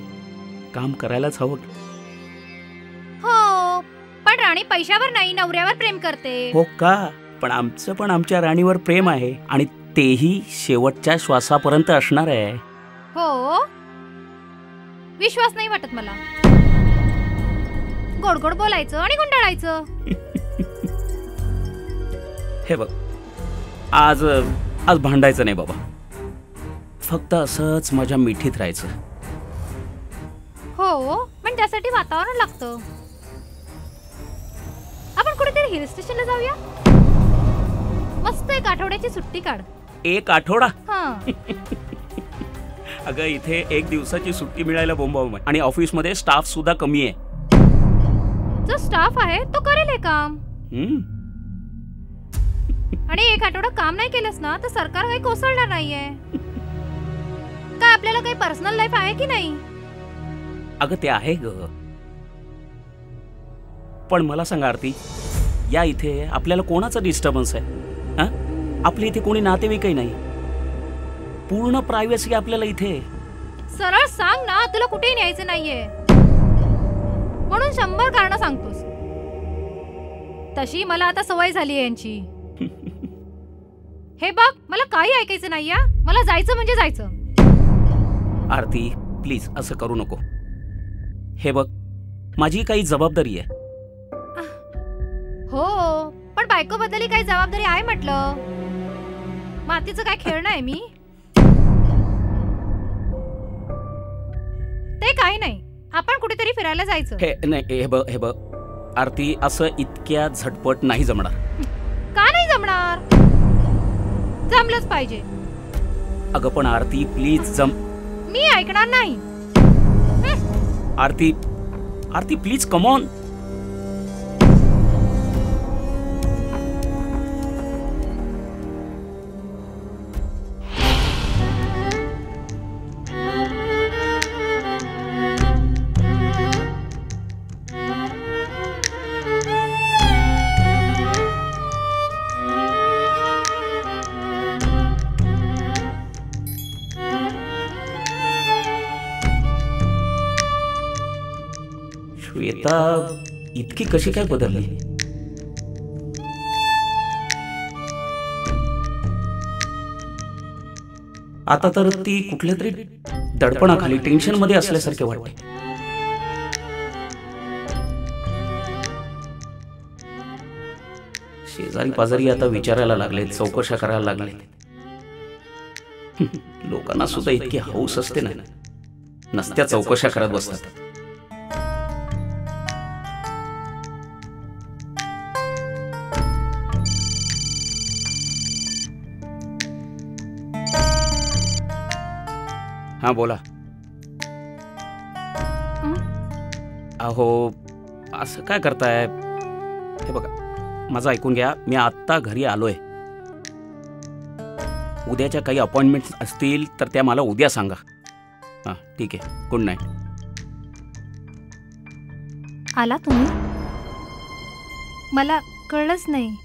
काम करायलाच हवं. हो, पण राणी पैशावर नाही नवऱ्यावर प्रेम करते. हो का? पण आमचं पण आमच्या राणीवर प्रेम आहे, आणि तेही शेवटच्या श्वासापर्यंत असणार आहे. हो, विश्वास नाही वाटत मला. गोड गोड बोलायचं आणि गुंडाळायचं. हे बघ, आज भांडायचं नाही बाबा. फक्त असंच माझ्या मिठीत राहायचं. हो, पण त्यासाठी वातावरण लागतं. आपण कुठेतरी हिल स्टेशनला जाऊया. मस्त एक आठवड्याची सुट्टी काढ. 1 आठवडा? हां. अगं, इथे 1 दिवसाची सुट्टी मिळायला बोंबाबोंब आहे, आणि ऑफिसमध्ये स्टाफ सुद्धा कमी आहे. जो स्टाफ आहे तो करेल हे काम. आणि 1 आठवडा काम नाही केलंस ना तर सरकार काही कोसळणार नाहीये. काय आपल्याला काही पर्सनल लाईफ आहे की नाही? अगं, ते आहे ग, पण मला सांग आरती, या इथे आपल्याला कोणाचा डिस्टर्बन्स आहे? हां, आपल्या इथे कोणी नातेवाईकही नाही. पूर्ण प्रायव्हसी आपल्याला इथे. सरळ सांग ना, तुला कुठेही न्यायचं नाहीये म्हणून 100 कारणं सांगतोस. तशी मला आता सवय झाली आहे यांची. हे बघ, मला काही ऐकायचं नाही. मला जायचं म्हणजे जायचं. आरती, प्लीज असं करू नको. हे बघ, माझी काही जबाबदारी आहे. हो, पण बायको बद्दल काही जबाबदारी आहे म्हटलं. मातीचं काय खेळणं आहे मी? ते काही नाही, आपण कुठेतरी फिरायला जायचं. हे बघ आरती, असं इतक्या झटपट नाही जमणार. का नाही जमणार? जमलंच पाहिजे. अगं पण आरती, प्लीज जम. मी ऐकणार नाही. आरती, Aarti please come on. Shweta इतकी कशी काय बदलली? आता तर ती कुठल्या तरी दडपणाखाली टेन्शन मध्ये असल्यासारखे वाटते. शेजारी पाजारी आता विचारायला लागलेत, चौकशा करायला लागलेत. लोकांना सुद्धा इतकी हौस असते ना, नसत्या चौकशा करत बसतात. हा बोला. अहो असं काय करताय? हे बघा, माझं ऐकून घ्या. मी आत्ता घरी आलोय. उद्याच्या काही अपॉइंटमेंट्स असतील तर त्या मला उद्या सांगा. हां ठीक आहे. Good night. आला तुम्ही? मला कळलंच नाही.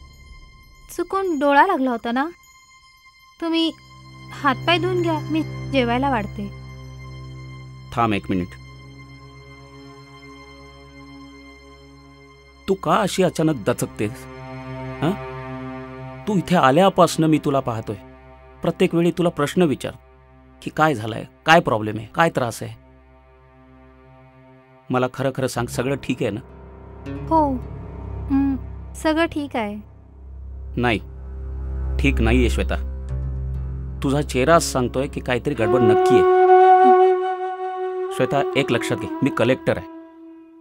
चुकून डोळा लागला होता ना. तुम्ही हातपाय धुवून घ्या, मी जेवायला वाढते. थांब एक मिनिट. तू का अशी अचानक दचकतेस? हां, तू इथे आल्यापासून मी तुला पाहतोय. प्रत्येक वेळी तुला प्रश्न विचार की काय झालंय, काय प्रॉब्लेम आहे, काय त्रास आहे. मला खरं खरं सांग, सगळं ठीक आहे ना? हो, सगळं ठीक आहे. नाही, ठीक नाहीये श्वेता. तुझा चेहराच सांगतोय की काहीतरी गडबड नक्की आहे. श्वेता एक लक्षात घे, मी कलेक्टर आहे.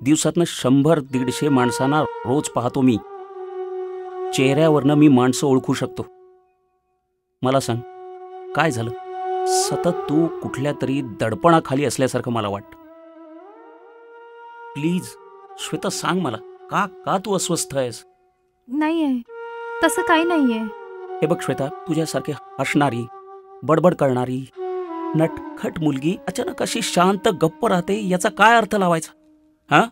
दिवसातनं 100-150 माणसांना रोज पाहतो मी. चेहऱ्यावरनं मी माणसं ओळखू शकतो. मला सांग काय झालं? सतत तू कुठल्या तरी दडपणाखाली असल्यासारखं मला वाटतं. प्लीज श्वेता सांग मला, का का तू अस्वस्थ आहेस? नाहीये, तसं काही नाहीये. हे बघ श्वेता, तुझ्यासारखी हसणारी, बडबड करणारी, नटखट मुलगी अचानक अशी शांत गप्प राहते, याचा काय अर्थ लावायचा? हा,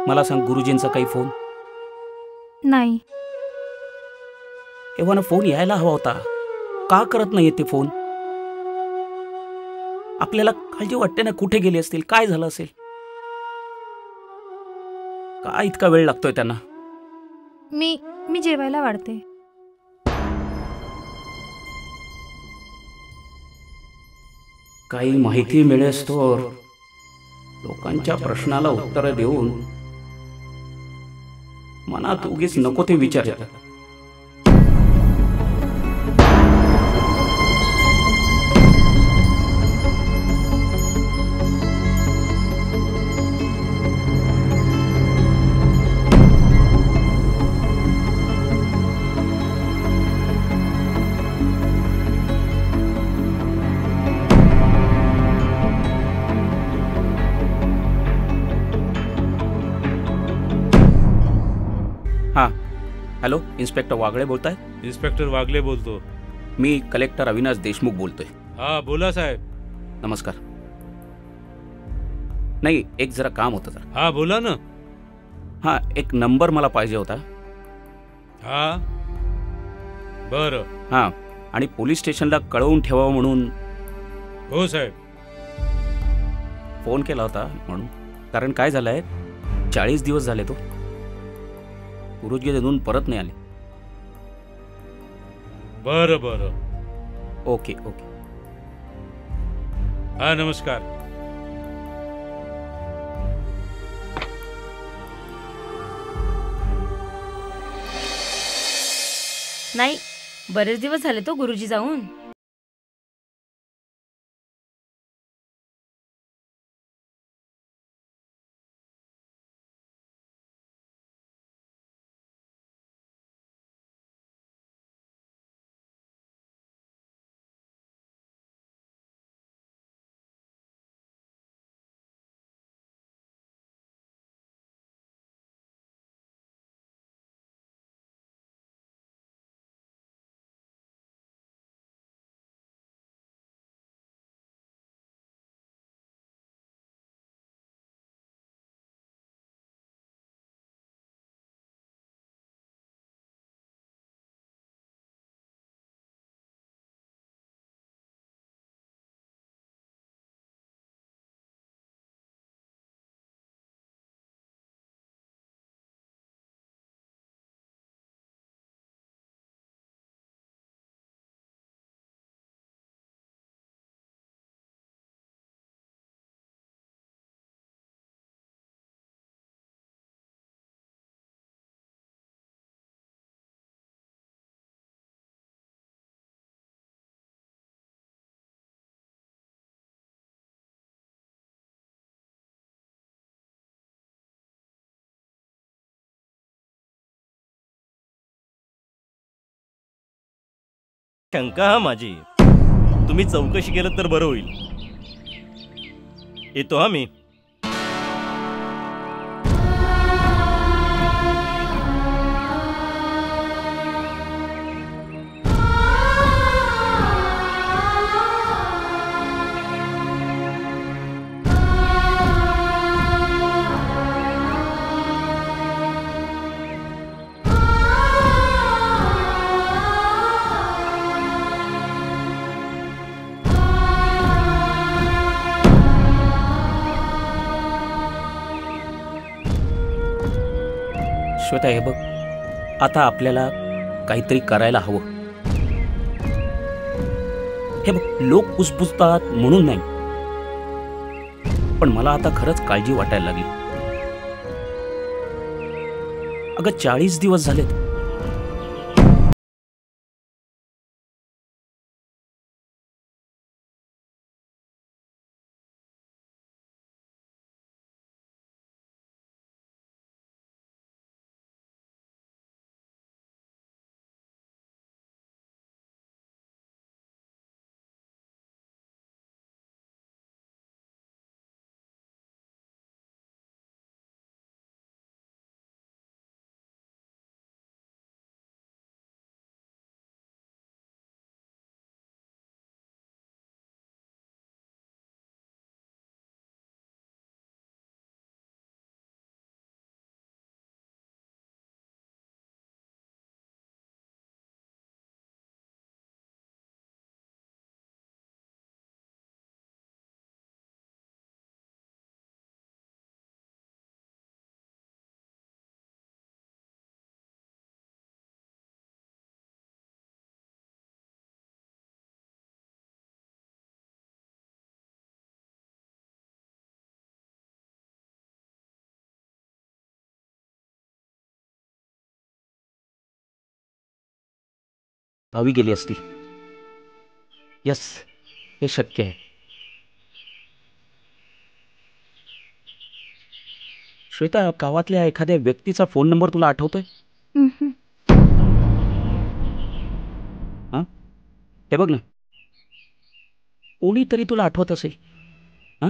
मला सांग, गुरुजींचा काही फोन? नाही. एव्हाना फोन यायला हवा होता. का करत नाहीये ते फोन? आपल्याला काळजी वाटते ना, कुठे गेले असतील, काय झालं असेल. का इतका वेळ लागतोय त्यांना? मी जेवायला वाढते. काही माहिती मिळेस तर लोकांच्या प्रश्नाला उत्तर देऊन मनात उगीच नको ते विचार येतात. हां हॅलो, इन्स्पेक्टर वागळे बोलताय? इन्स्पेक्टर वागले बोलतो. मी कलेक्टर अविनाश देशमुख बोलतोय. हा बोला साहेब. नमस्कार. नाही, एक जरा काम होतं जरा. हा बोला ना. हां, एक नंबर मला पाहिजे होता. हा बरं. हां, आणि पोलीस स्टेशनला कळवून ठेवावं म्हणून. हो साहेब. फोन केला होता म्हणून. कारण काय झालंय, 40 दिवस झाले तो गुरुजी देऊन परत नाही आले. बरं बरं. Okay okay. हा नमस्कार. नाही, बरेच दिवस झाले तो गुरुजी जाऊन. शंका हा माझी. तुम्ही चौकशी केलं तर बरं होईल. येतो हा मी. श्वेता, हे बघ, आता आपल्याला काहीतरी करायला हवं. हे बघ, लोक पुसपुसतात म्हणून नाही, पण मला आता खरंच काळजी वाटायला लागली. अगं 40 दिवस झालेत. भावी गेली असती. यस, हे शक्य आहे. श्वेता, गावातल्या एखाद्या व्यक्तीचा फोन नंबर तुला आठवतोय? हा, हे बघ ना, कोणीतरी तुला आठवत असेल. हा,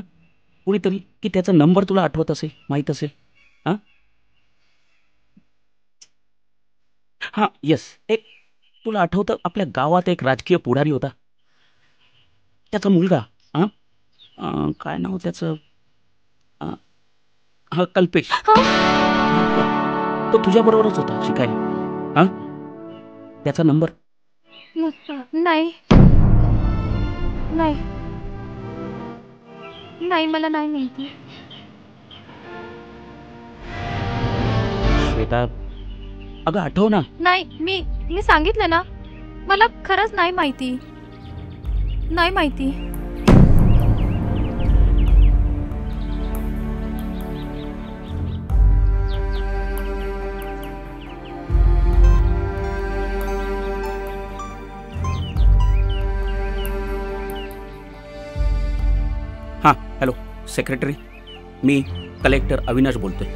कोणीतरी की त्याचा नंबर तुला आठवत असेल, माहित असेल. हा हा, यस, एक तुला आठवतं, आपल्या गावात एक राजकीय पुढारी होता, त्याचा मुलगा. हा, काय नाव त्याचं? हा, कल्पेश. तो तुझ्या बरोबरच होता शिकायला. हा, त्याचा नंबर? नाही नाही नाही, मला नाही माहिती. श्वेता, अगं आठव ना. नाही, मी सांगितलं ना, मला खरंच नाही माहिती. नाही माहिती. हां, हॅलो सेक्रेटरी, मी कलेक्टर अविनाश बोलतोय.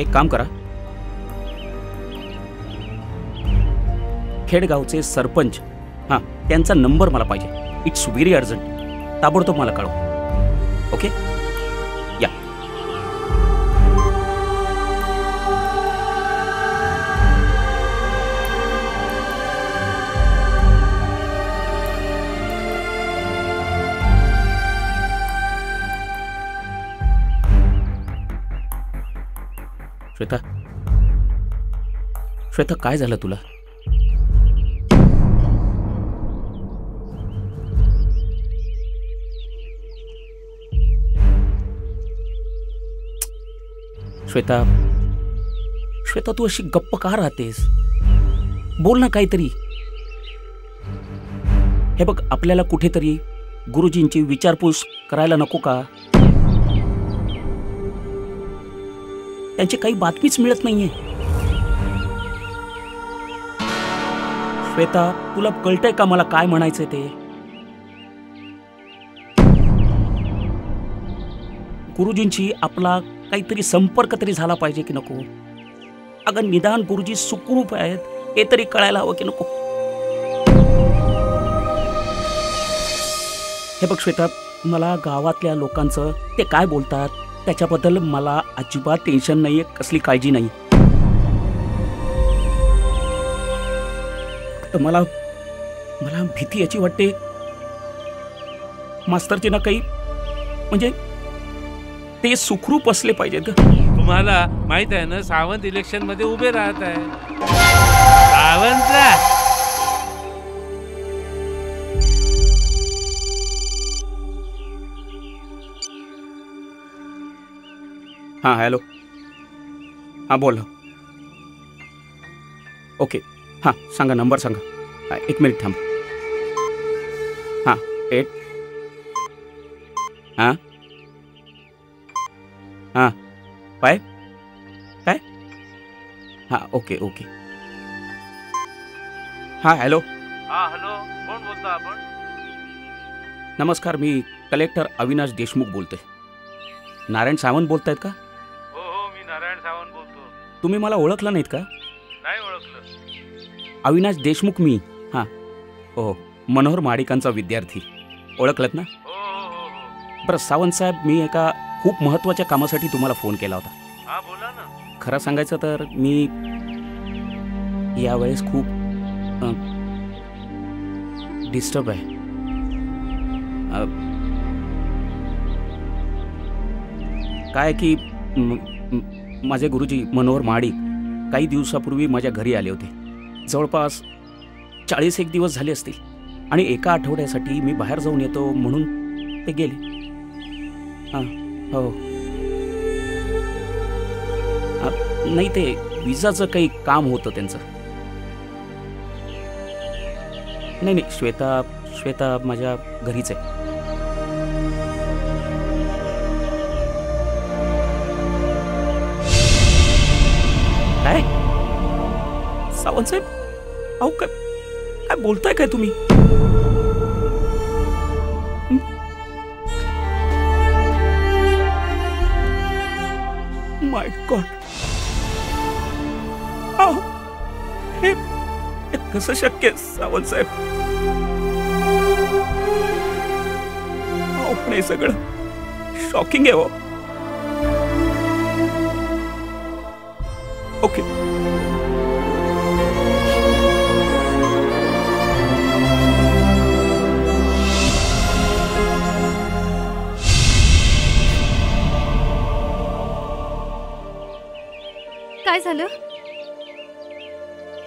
एक काम करा, खेडगावचे सरपंच, हां, त्यांचा नंबर मला पाहिजे. It's very urgent. ताबडतोब मला कळव. ओके, या. श्वेता, श्वेता, काय झालं तुला? श्वेता, श्वेता, तू अशी गप्प का राहतेस? बोल ना काहीतरी. हे बघ, आपल्याला कुठेतरी गुरुजींची विचारपूस करायला नको का? त्यांची काही बातमीच मिळत नाहीये. श्वेता, तुला कळतंय का मला काय म्हणायचंय ते? गुरुजींची आपला काहीतरी संपर्क तरी झाला पाहिजे की नको? अगं निदान गुरुजी सुखरूप आहेत हे तरी कळायला हवं की नको? हे बघ श्वेता, मला गावातल्या लोकांचं ते काय बोलतात त्याच्याबद्दल मला अजिबात टेन्शन नाहीये, कसली काळजी नाही. तर मला मला भीती याची वाटते मास्तरजींना काही म्हणजे ते सुखरूप असले पाहिजेत ग. तुम्हाला माहित आहे ना, सावंत इलेक्शन मध्ये उभे राहत आहे. सावंतला हां हॅलो, हां बोला. ओके हां सांगा, नंबर सांगा. हां 1 मिनिट थांब. हां 8 हां हां 5 काय हां ओके ओके. हां हॅलो. हा हॅलो, कोण बोलता आपण? नमस्कार, मी कलेक्टर अविनाश देशमुख बोलतोय. नारायण सावंत बोलतायत का? हो हो, मी नारायण सावंत बोलतो. तुम्ही मला ओळखलं नाहीत का? नाही ओळखलं. अविनाश देशमुख मी. हां हो, मनोहर माडिकांचा विद्यार्थी. ओळखलत ना? हो हो हो हो. बरं सावंत साहेब, मी एका खूप महत्त्वाच्या कामासाठी तुम्हाला फोन केला होता. हा बोला ना. खरं सांगायचं तर मी यावेळेस खूप डिस्टर्ब आहे. काय की माझे गुरुजी मनोहर महाडिक काही दिवसापूर्वी माझ्या घरी आले होते. जवळपास 40 दिवस झाले असतील, आणि एका आठवड्यासाठी मी बाहेर जाऊन येतो म्हणून ते गेले. हां हो. नाही, ते विजाचं काही काम होतं त्यांचं. नाही नाही, श्वेता माझ्या घरीच आहे. काय सावंत साहेब, अहो काय बोलताय काय तुम्ही? माय गॉड, हे कसं शक्य आहे सावंत साहेब? पण हे सगळं शॉकिंग आहे हो. ओके काय झालं?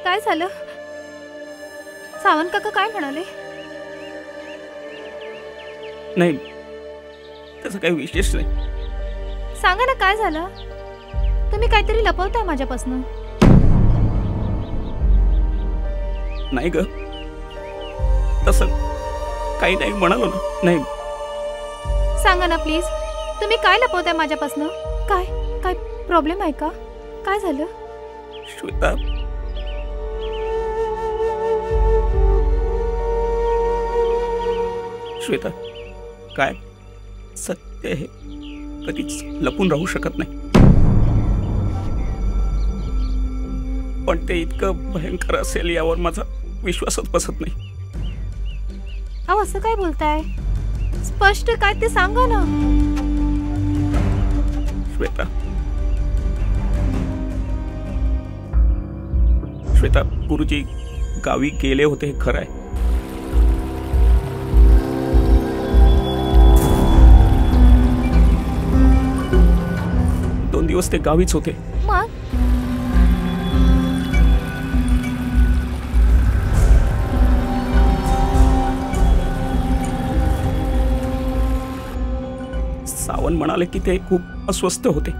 काय झालं? सावंत काका काय म्हणाले? नाही, त्याचं काही विशेष नाही. सांगा ना, काय झालं? तुम्ही काहीतरी लपवताय माझ्यापासून. नाही ग, तसं काही नाही म्हणालो ना. नाही, सांगा ना प्लीज, तुम्ही काय लपवताय माझ्यापासून? काय काय प्रॉब्लेम आहे का? काय झालं? श्वेता, श्वेता, काय सत्य हे कधीच लपून राहू शकत नाही. पण ते इतकं भयंकर असेल यावर माझा विश्वासच बसत नाही. अहो, असं काय बोलताय? स्पष्ट काय ते सांगा ना. श्वेता, श्वेता, गुरुजी गावी गेले होते हे खरं आहे. दिवस ते गावीच होते. मग सावंत म्हणाले की ते खूप अस्वस्थ होते.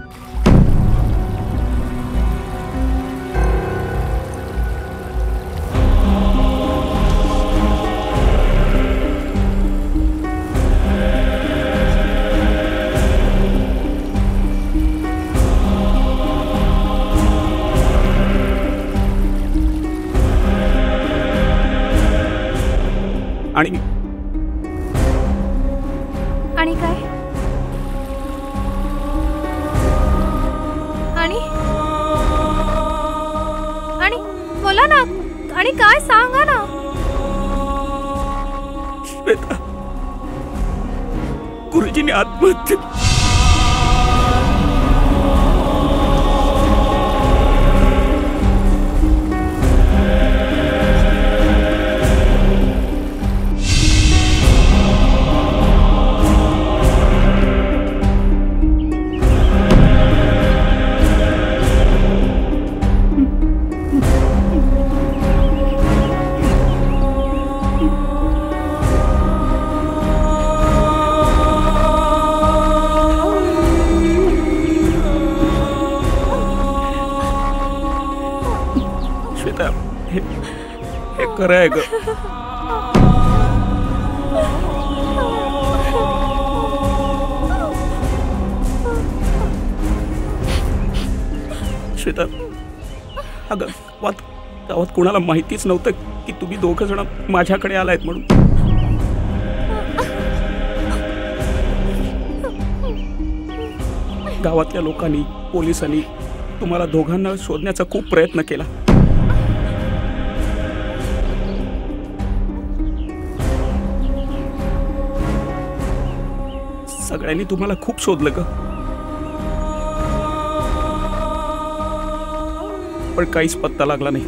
आणि काय? आणि बोला ना. आणि काय सांगा ना. श्वेता, गुरुजीने आत्महत्या. हे खरं आहे ग. श्वेता, अगं गावात कोणाला माहितीच नव्हतं की तुम्ही दोघं जण माझ्याकडे आलायत म्हणून. गावातल्या लोकांनी, पोलिसांनी तुम्हाला दोघांना शोधण्याचा खूप प्रयत्न केला. सगळ्यांनी तुम्हाला खूप शोधलं ग, पण काहीच पत्ता लागला नाही.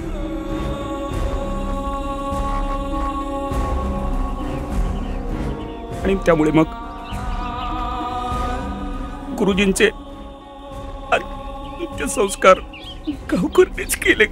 आणि त्यामुळे मग गुरुजींचे संस्कार गावकऱ्यांनीच केले.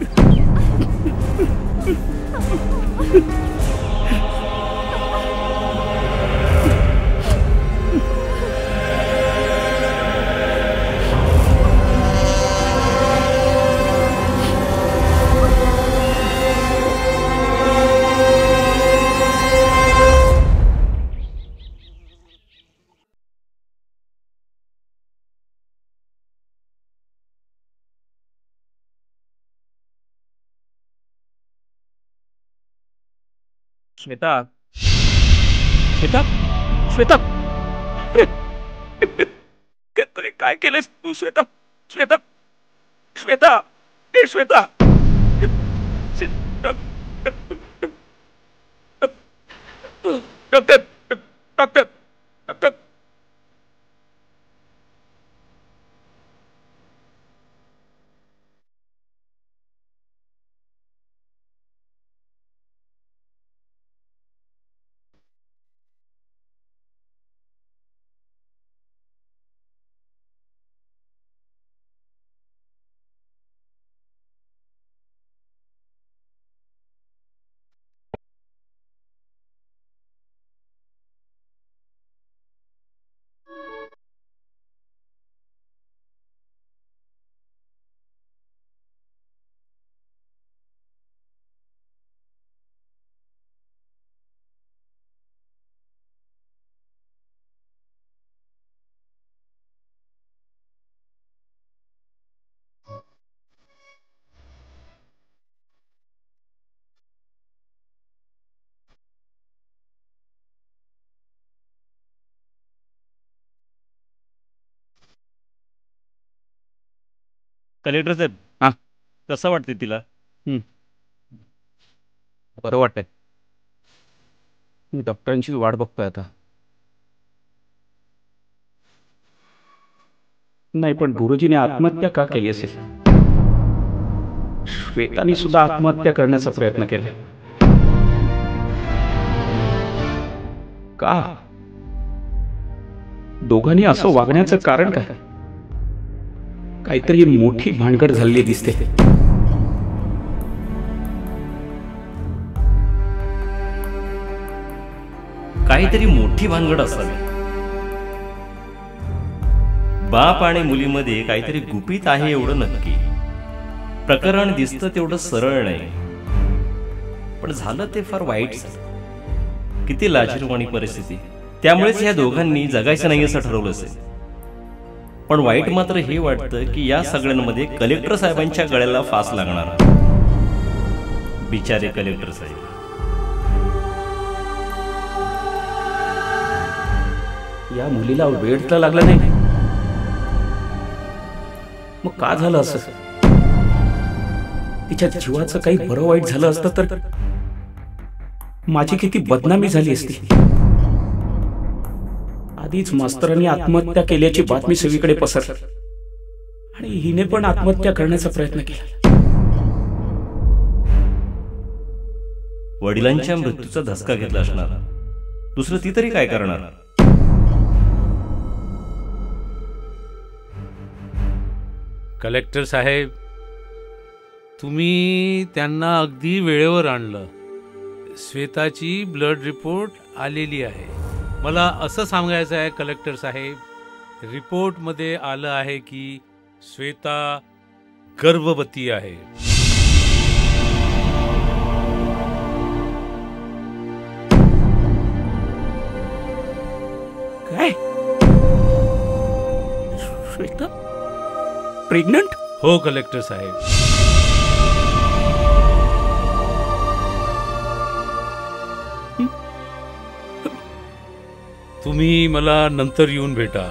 श्वेता, श्वेता, श्वेता, काय केलंस तू? श्वेता, श्वेता, श्वेता, ए Shweta. Doctor, doctor, doctor. Collector साहेब, हा, कसं वाटते तिला? बरं वाटतंय. मी डॉक्टरांची वाट बघतोय आता. नाही, पण गुरुजीने आत्महत्या का केली असेल? श्वेतानी सुद्धा आत्महत्या करण्याचा प्रयत्न केला का? दोघांनी असं वागण्याचं कारण काय? काहीतरी मोठी भानगड झालेली दिसते. काहीतरी मोठी भानगड असावी. बाप आणि मुलीमध्ये काहीतरी गुपित आहे एवढं नक्की. प्रकरण दिसतं तेवढं सरळ नाही, पण झालं ते फार वाईट. किती लाजिरवाणी परिस्थिती. त्यामुळेच या दोघांनी जगायचं नाही असं ठरवलं असेल. पण वाईट मात्र हे वाटतं की या सगळ्यांमध्ये कलेक्टर साहेबांच्या गळ्याला फास लागणार. बिचारे कलेक्टर साहेब. या मुलीला वेळ तर लागला नाही, मग का झालं असं? तिच्या जीवाचं काही बरं वाईट झालं असतं तर माझी किती बदनामी झाली असती. आधीच मास्तरांनी आत्महत्या केल्याची बातमी सगळीकडे पसरली आणि हिने पण आत्महत्या करण्याचा प्रयत्न केला. वडिलांच्या मृत्यूचा धसका घेतला असणार. दुसरं ती तरी काय करणार? कलेक्टर साहेब, तुम्ही त्यांना अगदी वेळेवर आणलं. श्वेताची ब्लड रिपोर्ट आलेली आहे. मला असं सांगायचं आहे कलेक्टर साहेब, रिपोर्टमध्ये आलं आहे की श्वेता गर्भवती आहे. काय? श्वेता प्रेग्नंट? हो कलेक्टर साहेब. तुम्ही मला नंतर येऊन भेटा.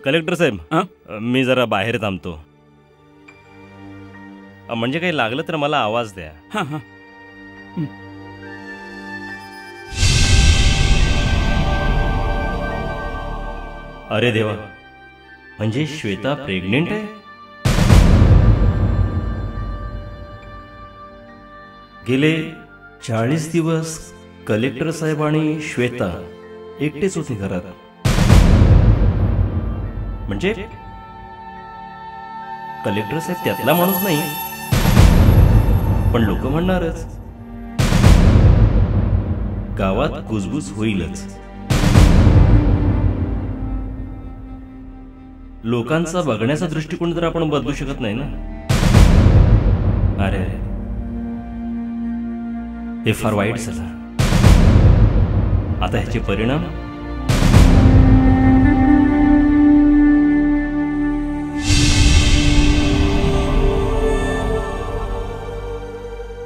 कलेक्टर साहेब, मी जरा बाहेर थांबतो. म्हणजे काही लागलं तर मला आवाज द्या. हां हां. अरे देवा, म्हणजे श्वेता प्रेग्नेंट आहे? गेले 40 दिवस कलेक्टर साहेब आणि श्वेता एकटेच होते घरात. म्हणजे कलेक्टर साहेब त्यातला माणूस नाही, पण लोक म्हणणारच गावात कुजबुज होईलच. लोकांचा बघण्याचा दृष्टिकोन तर आपण बदलू शकत नाही ना. अरे हे फार वाईट झालं. आता ह्याचे परिणाम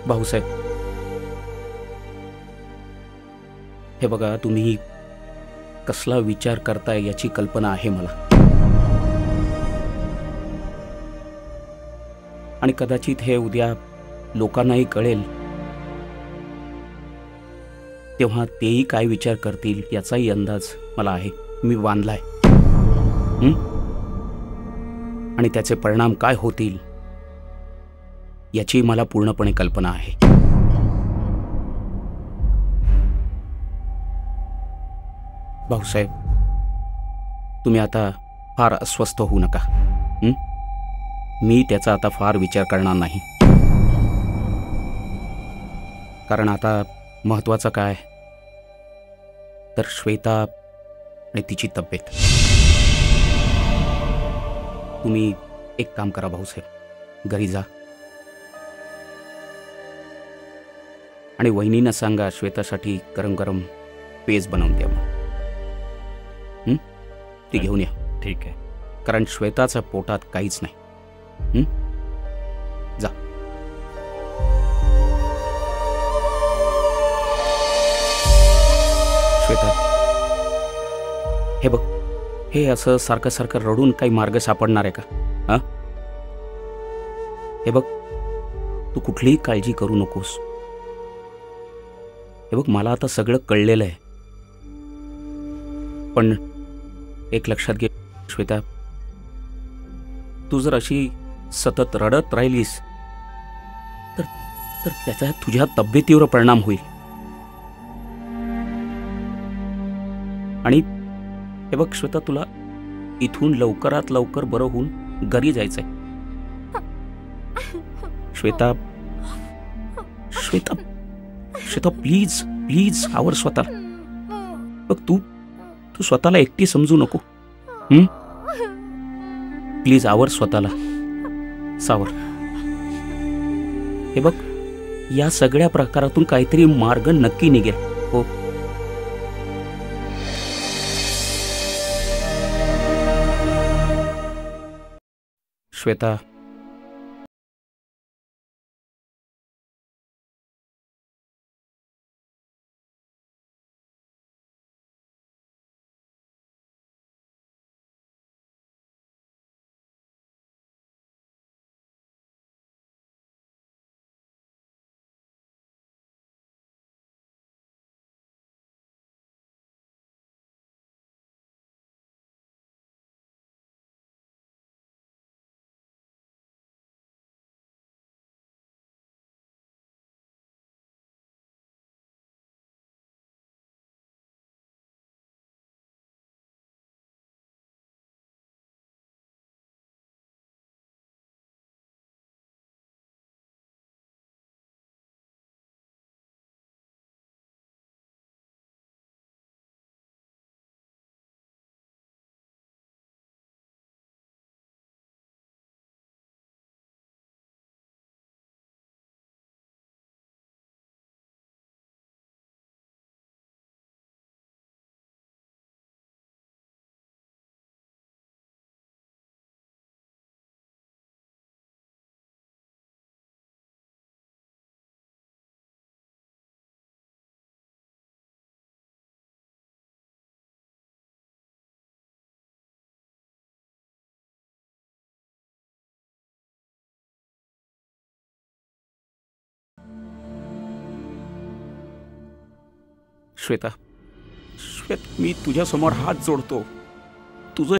भाऊसाहेब, हे बघा, तुम्ही कसला विचार करताय याची कल्पना आहे मला. आणि कदाचित हे उद्या लोकांनाही कळेल, तेव्हा तेही काय विचार करतील याचाही अंदाज मला आहे. मी बांधलाय. आणि त्याचे परिणाम काय होतील याची मला पूर्णपणे कल्पना आहे. भाऊसाहेब, तुम्ही आता फार अस्वस्थ होऊ नका. मी त्याचा आता फार विचार करणार नाही. कारण आता महत्वाचं काय तर श्वेता आणि तिची तब्येत. तुम्ही एक काम करा भाऊसाहेब, घरी जा आणि वहिनींना सांगा श्वेतासाठी गरम गरम पेज बनवून द्या. ती घेऊन या. ठीक आहे. कारण श्वेताच्या पोटात काहीच नाही. जा. श्वेता, हे बघ, हे असं सारखं सारखं रडून काही मार्ग सापडणार आहे का? हा, हे बघ, तू कुठलीही काळजी करू नकोस. हे बघ, मला आता सगळं कळलेलं आहे. पण एक लक्षात घे श्वेता, तू जर अशी सतत रडत राहिलीस तर त्याचा तुझ्या तब्येतीवर परिणाम होईल. आणि हे बघ श्वेता, तुला इथून लवकरात लवकर बरं होऊन घरी जायचंय. श्वेता श्वेता श्वेता, प्लीज प्लीज आवर स्वतःला. बघ, तू स्वतःला एकटी समजू नको. प्लीज आवर स्वतःला, सावर. हे बघ, या सगळ्या प्रकारातून काहीतरी मार्ग नक्की निघेल. हो, श्वेता, श्वेता, श्वेता, मी तुझ्या समोर हात जोडतो. तुझं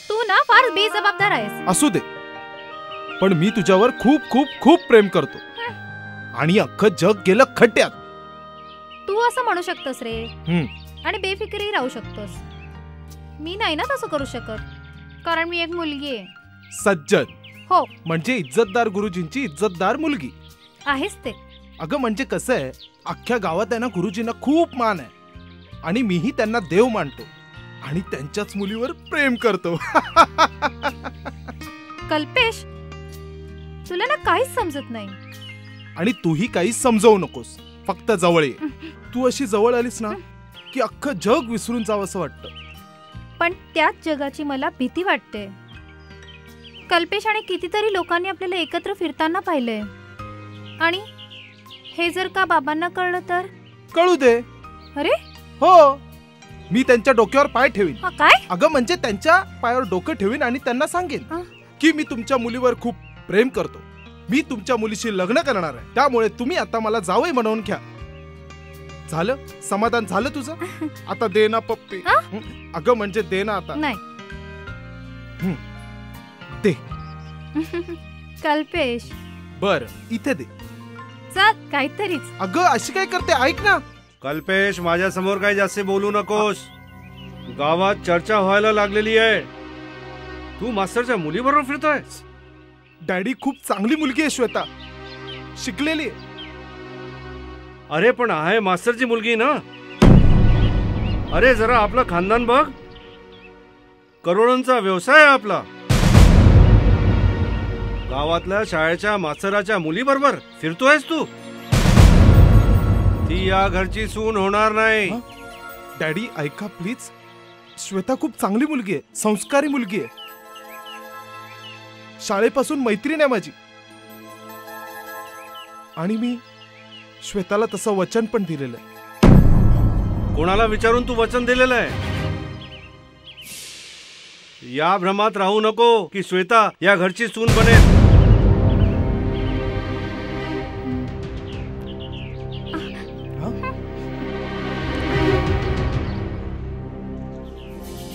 तू ना फार बेजबाबदार आहेस. असू दे, पण मी तुझ्यावर खूप खूप खूप प्रेम करतो आणि अख्खं जग गेलं खड्ड्यात. तू असं म्हणू शकतोस रे आणि बेफिक्री राहू शकतोस. मी नाही ना तसं करू शकत, कारण मी एक मुलगी आहे. सज्जन हो, म्हणजे इज्जतदार गुरुजींची इज्जतदार मुलगी आहेस ते. अगं म्हणजे कसं आहे, अख्ख्या गावात आहे ना गुरुजींना खूप मान आहे आणि मीही त्यांना देव मानतो आणि त्यांच्याच मुलीवर प्रेम करतो. कल्पेश, तुला ना काहीच समजत नाही. आणि तूही काही समजवू नकोस, फक्त जवळ ये. तू अशी जवळ आलीस ना की अख्खं जग विसरून जावं असं वाटतं. पण त्याच जगाची मला भीती वाटते. कल्पेश, आणि कितीतरी लोकांनी आपल्याला एकत्र फिरताना पाहिलंय, आणि हे जर का बाबांना कळलं तर? कळू दे. अरे हो, मी त्यांच्या डोक्यावर पाय ठेवीन. काय? अगं म्हणजे त्यांच्या पायावर डोकं ठेवीन आणि त्यांना सांगेन की मी तुमच्या मुलीवर खूप प्रेम करतो, मी तुमच्या मुलीशी लग्न करणार आहे, त्यामुळे तुम्ही आता मला जावई म्हणून घ्या. झालं? समाधान झालं तुझं? आता दे ना पप्पी. अगं म्हणजे दे ना आता. नाही. दे. कल्पेश, बर इथे दे. चल काहीतरीच. अगं अशी काय करते, ऐक ना. कल्पेश, माझ्या समोर काही जास्त बोलू नकोस. गावात चर्चा व्हायला लागलेली आहे. तू मास्तरच्या मुलीबरोबर फिरतोय. डॅडी, खूप चांगली मुलगी आहे श्वेता, शिकलेली. अरे पण आहे मास्तरची मुलगी ना. अरे जरा आपलं खानदान बघ. करोडोंचा व्यवसाय आहे आपला. गावातल्या शाळेच्या मास्तराच्या मुलीबरोबर फिरतोयस तू. ती या घरची सून होणार नाही. डॅडी ऐका प्लीज. श्वेता खूप चांगली मुलगी आहे, संस्कारी मुलगी आहे. शाळेपासून मैत्रीण आहे माझी. आणि मी श्वेताला तसं वचन पण दिलेलं आहे. कोणाला विचारून तू वचन दिलेलं आहे? या भ्रमात राहू नको की श्वेता या घरची सून बनेल.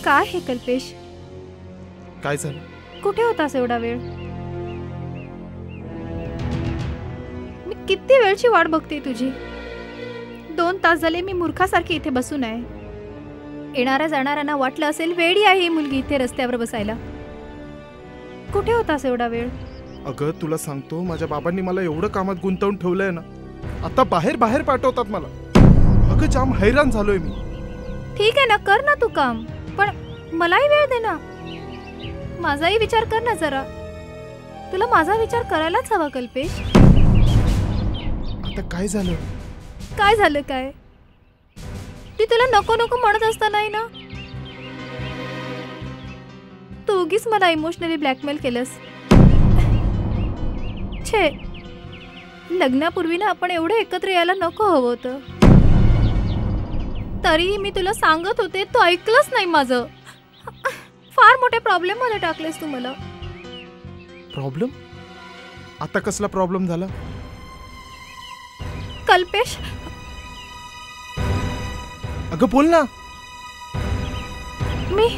काय हे कल्पेश, काय झालं? कुठे होतास एवढा वेळ? मी किती वेळची वाट बघते तुझी. 2 तास झाले मी मूर्खासारखी इथे बसून आहे. येणाऱ्या जाणाऱ्यांना वाटलं असेल वेडी आहे ही मुलगी इथे रस्त्यावर बसायला. कुठे होतास एवढा वेळ? अगं तुला सांगतो, माझ्या बाबांनी मला एवढं कामात गुंतवून ठेवलंय ना, आता बाहेर बाहेर पाठवतात मला. अगं जाम हैराण झालोय मी. ठीक आहे ना, कर ना तू काम, पण मलाही वेळ दे ना. माझाही विचार कर ना जरा. तुला माझा विचार करायलाच हवा कल्पेश. आता काय झालं? काय झालं काय? ती तुला नको नको म्हणत असता नाही ना. तू उगीच मला इमोशनली ब्लॅकमेल केलंस. छे, लग्नापूर्वी ना आपण एवढे एकत्र यायला नको हवं होतं. तरीही मी तुला सांगत होते, तू ऐकलंच नाही माझं. फार मोठे प्रॉब्लेम मध्ये टाकलेस तू मला. प्रॉब्लेम? आता कसला प्रॉब्लेम झाला? कल्पेश, अगं बोल ना. मी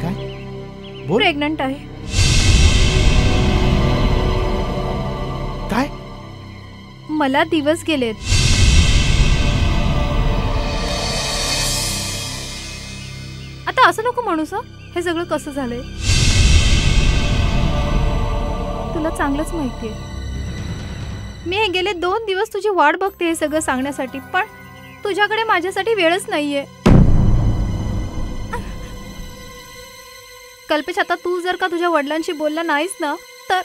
काय? बोल. प्रेग्नंट आहे. काय? मला दिवस गेलेत. आता असं नको म्हणूस. हे सगळं कसं झालंय तुला चांगलंच माहितीये. मी हे गेले 2 दिवस तुझी वाट बघते हे सगळं सांगण्यासाठी, पण तुझ्याकडे माझ्यासाठी वेळच नाहीये. कल्पेश, आता तू जर का तुझ्या वडिलांशी बोलला नाहीस ना, तर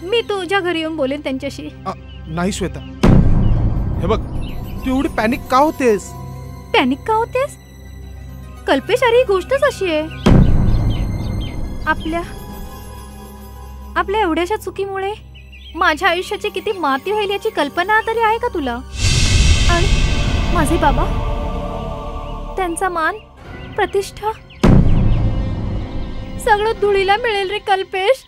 मी तुझ्या घरी येऊन बोलेन त्यांच्याशी. नाही श्वेता, हे बघ, तू एवढी पॅनिक का होतेस? पॅनिक का होतेस कल्पेश? अरे ही गोष्टच अशी आहे. आपल्या एवढ्याशा चुकीमुळे माझ्या आयुष्याची किती माती होईल याची कल्पना तरी आहे का तुला? आणि माझे बाबा, त्यांचा मान, प्रतिष्ठा सगळं धुळीला मिळेल रे कल्पेश.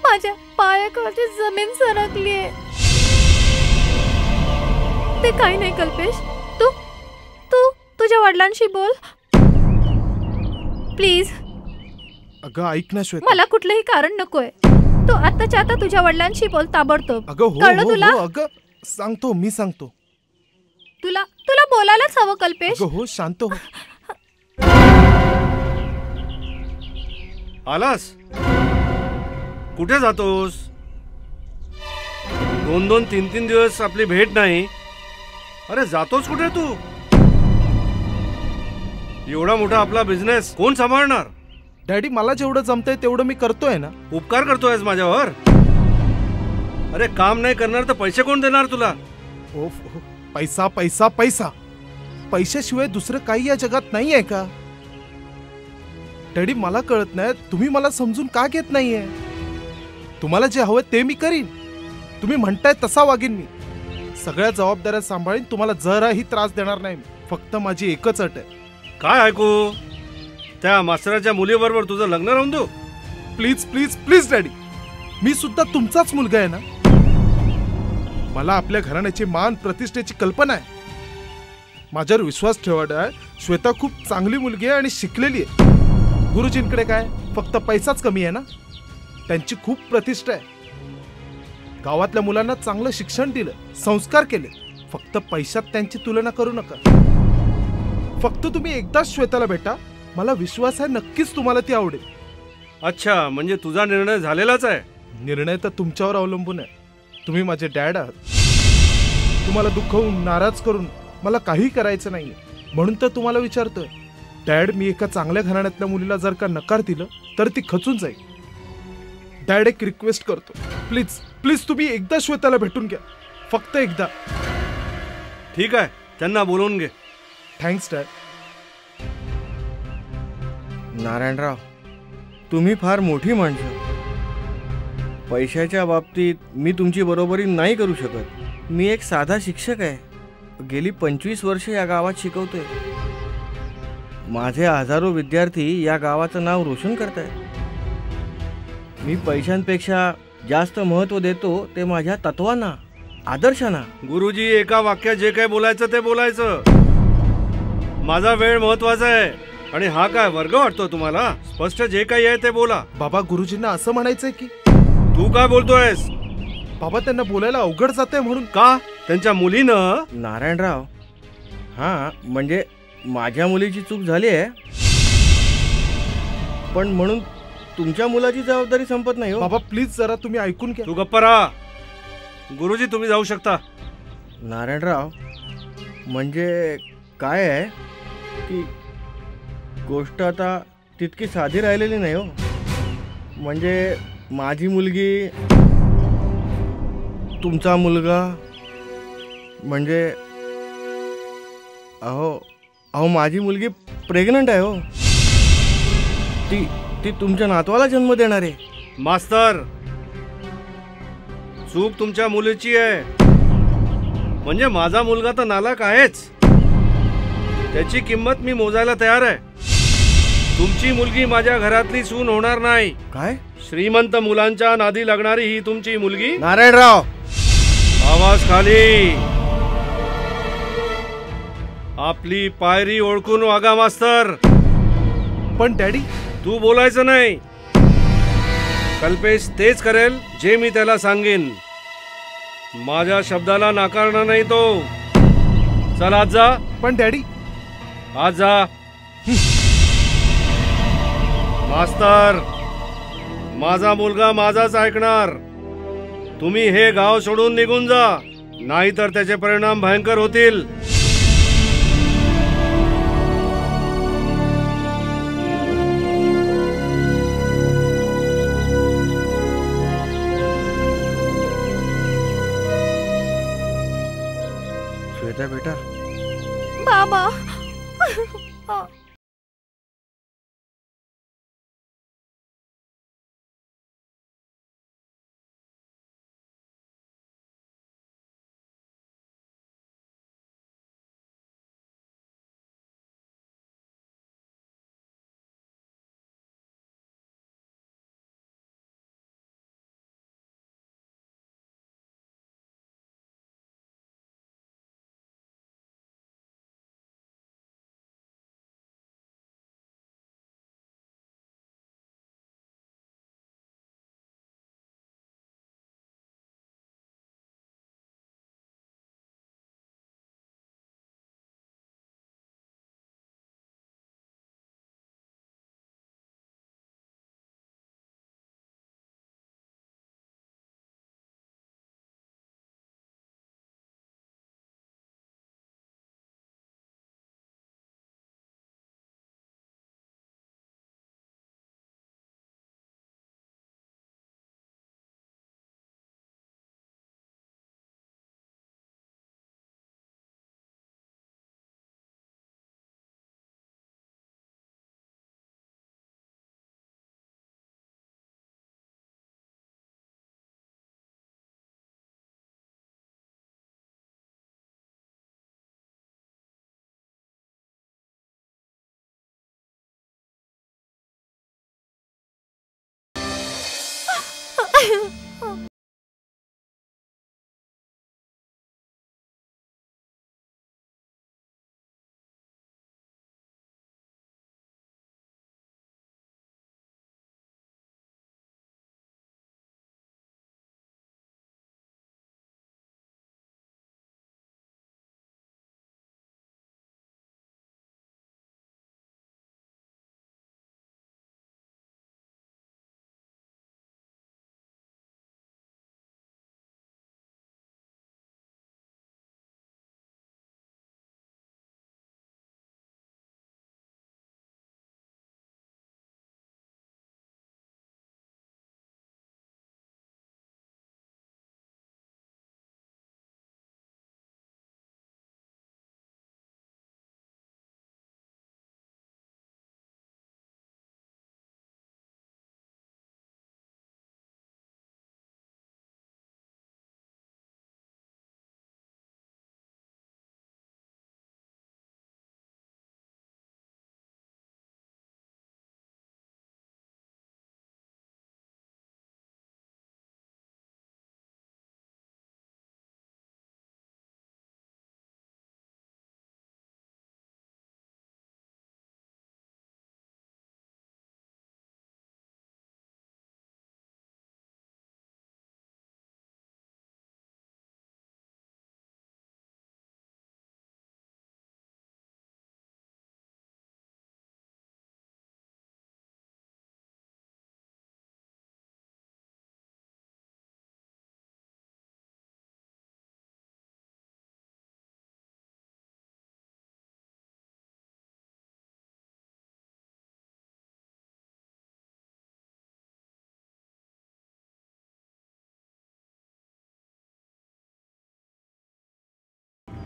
माझ्या पायाखालची जमीन सरकलीये. ते काही नाही कल्पेश. तू तुझ्या वडिलांशी बोल प्लीज. अगं ऐक ना श्वेता, मला कुठलंही कारण नकोय. तू आत्ताच्या आता तुझ्या वडिलांशी बोल ताबडतोब. अगं हो कळलं हो तुला? हो, अगं सांगतो, मी सांगतो. तुला बोलायलाच हवं कल्पेश. अगं हो, शांत हो. आलास? कुठे जातोस? 2-2, 3-3 दिवस आपली भेट नाही. अरे जातोस कुठे तू? एवढा मोठा आपला बिझनेस कोण सांभाळणार? डॅडी, मला जेवढं जमतंय तेवढं मी करतोय ना. उपकार करतोयस माझ्यावर? अरे काम नाही करणार तर पैसे कोण देणार तुला? ओफ, पैसा पैसा पैसा. पैशाशिवाय दुसरं काही या जगात नाही आहे का? डॅडी, मला कळत नाही, तुम्ही मला समजून का घेत नाहीये? तुम्हाला जे हवं ते मी करीन. तुम्ही म्हणताय तसा वागेन मी. सगळ्या जबाबदाऱ्या सांभाळीन. तुम्हाला जराही त्रास देणार नाही. फक्त माझी एकच अट आहे. काय ऐकू? त्या मास्तराच्या मुलीबरोबर तुझं लग्न राहून देऊ? प्लीज प्लीज प्लीज डॅडी, मी सुद्धा तुमचाच मुलगा आहे ना. मला आपल्या घराण्याची मान प्रतिष्ठेची कल्पना आहे. माझ्यावर विश्वास ठेवा डॅड. श्वेता खूप चांगली मुलगी आहे आणि शिकलेली आहे. गुरुजींकडे काय फक्त पैसाच कमी आहे ना? त्यांची खूप प्रतिष्ठा आहे. गावातल्या मुलांना चांगलं शिक्षण दिलं, संस्कार केले. फक्त पैशात त्यांची तुलना करू नका. फक्त तुम्ही एकदाच श्वेताला भेटा. मला विश्वास आहे नक्कीच तुम्हाला ती आवडेल. अच्छा, म्हणजे तुझा निर्णय झालेलाच आहे? निर्णय तर तुमच्यावर अवलंबून आहे. तुम्ही माझे डॅड आहात. तुम्हाला दुखवून नाराज करून मला काही करायचं नाहीये. म्हणून तर तुम्हाला विचारतोय. डॅड, मी एका चांगल्या घराण्यातल्या मुलीला जर का नकार दिलं तर ती खचून जाईल. डॅड, एक रिक्वेस्ट करतो, प्लीज प्लीज तुम्ही एकदा श्वेताला भेटून घ्या, फक्त एकदा. ठीक आहे, त्यांना बोलवून घे. Thanks dad. नारायणराव, तुम्ही फार मोठी माणसं. पैशाच्या बाबतीत मी तुमची बरोबरी नाही करू शकत. मी एक साधा शिक्षक आहे. गेली 25 वर्ष या गावात शिकवतोय. माझे हजारो विद्यार्थी या गावाचं नाव रोशन करतायत. मी पैशांपेक्षा जास्त महत्त्व देतो ते माझ्या तत्वांना, आदर्शांना. गुरुजी, एका वाक्यात जे काय बोलायचं ते बोलायचं. माझा वेळ महत्वाचा आहे. आणि हा काय वर्ग वाटतो तुम्हाला? स्पष्ट जे काही आहे ते बोला. बाबा, गुरुजींना असं म्हणायचंय की तू काय बोलतोयस? बाबा, त्यांना बोलायला अवघड जाते म्हणून. का? त्यांच्या मुलीनं? नारायणराव, हां, म्हणजे माझ्या मुलीची चूक झाली आहे, पण म्हणून तुमच्या मुलाची जबाबदारी संपत नाही हो. बाबा, प्लीज जरा तुम्ही ऐकून घ्या. तू गप्प राहा. गुरुजी, तुम्ही जाऊ शकता. नारायणराव, म्हणजे काय आहे की गोष्ट आता तितकी साधी राहिलेली नाही हो. म्हणजे माझी मुलगी, तुमचा मुलगा, म्हणजे अहो माझी मुलगी प्रेग्नंट आहे हो. ती ती तुमच्या नातवाला जन्म देणार आहे. मास्तर, चूक तुमच्या मुलीची आहे. म्हणजे माझा मुलगा तर नालायक आहेच. त्याची किंमत मी मोजायला तयार आहे. तुमची मुलगी माझ्या घरातली सून होणार नाही. काय? श्रीमंत मुलांच्या नादी लागणारी ही तुमची मुलगी? नारायणराव, आवाज खाली. आपली पायरी ओळखून वागा मास्तर. पण डॅडी, तू बोलायचं नाही. कल्पेश तेच करेल जे मी त्याला सांगेन. माझ्या शब्दाला नाकारणार नाही तो. चल आज जा. पण डॅडी, आज जा. मास्तर, माझा मुलगा माझाच ऐकणार. तुम्ही हे गाव सोडून निघून जा, नाहीतर त्याचे परिणाम भयंकर होतील. श्वेता बेटा. बाबा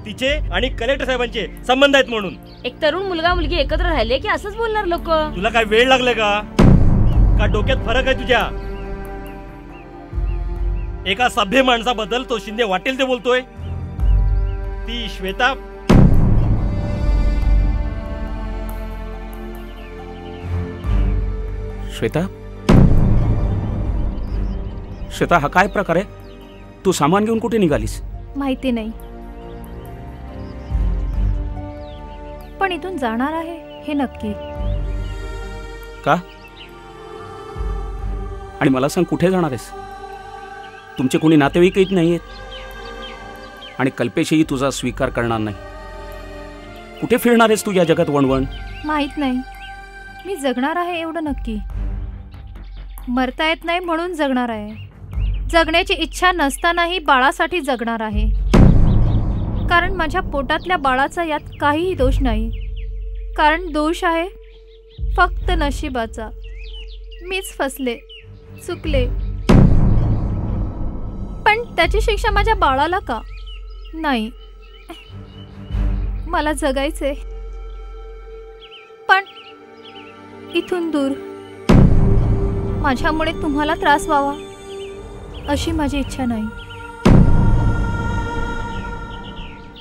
तिचे आणि कलेक्टर साहेबांचे संबंध आहेत म्हणून. एक तरुण मुलगा मुलगी एकत्र राहिले की असंच बोलणार लोक. तुला काय वेळ लागले का डोक्यात फरक आहे तुझ्या? एका सभ्य माणसाबद्दल तो शिंदे वाटेल ते बोलतोय. ती श्वेता श्वेता श्वेता हा काय प्रकार आहे? तू सामान घेऊन कुठे निघालीस? माहिती नाही, पण इथून जाणार आहे हे नक्की. का? आणि मला सांग कुठे जाणार आहेस? तुमचे कोणी नातेवाईकही नाही आहेत आणि कल्पेशही तुझा स्वीकार करणार नाही. कुठे फिरणार आहेस तू या जगात वणवण? माहित नाही. मी जगणार आहे एवढं नक्की. मरता येत नाही म्हणून जगणार आहे. जगण्याची इच्छा नसतानाही बाळासाठी जगणार आहे. कारण माझ्या पोटातल्या बाळाचा यात काहीही दोष नाही. कारण दोष आहे फक्त नशिबाचा. मीच फसले, चुकले. पण त्याची शिक्षा माझ्या बाळाला का? नाही, मला जगायचे, पण इथून दूर. माझ्यामुळे तुम्हाला त्रास व्हावा अशी माझी इच्छा नाही.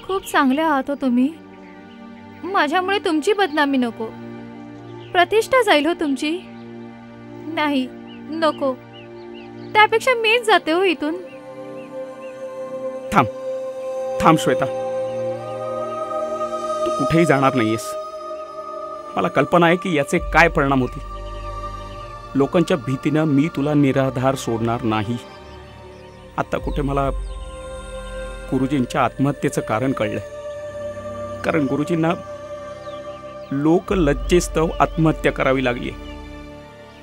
खूप चांगले आहात हो तुम्ही. माझ्यामुळे तुमची बदनामी नको. प्रतिष्ठा जाईल हो तुमची. नाही, नको. त्यापेक्षा मीच जाते हो इथून. थांब थांब श्वेता, तू कुठेही जाणार नाहीयेस. मला कल्पना आहे की याचे काय परिणाम होतील. लोकांच्या भीतीनं मी तुला निराधार सोडणार नाही. आता कुठे मला गुरुजींच्या आत्महत्येचं कारण कळलंय. कारण गुरुजींना लोक लज्जेस्तव आत्महत्या करावी लागली आहे.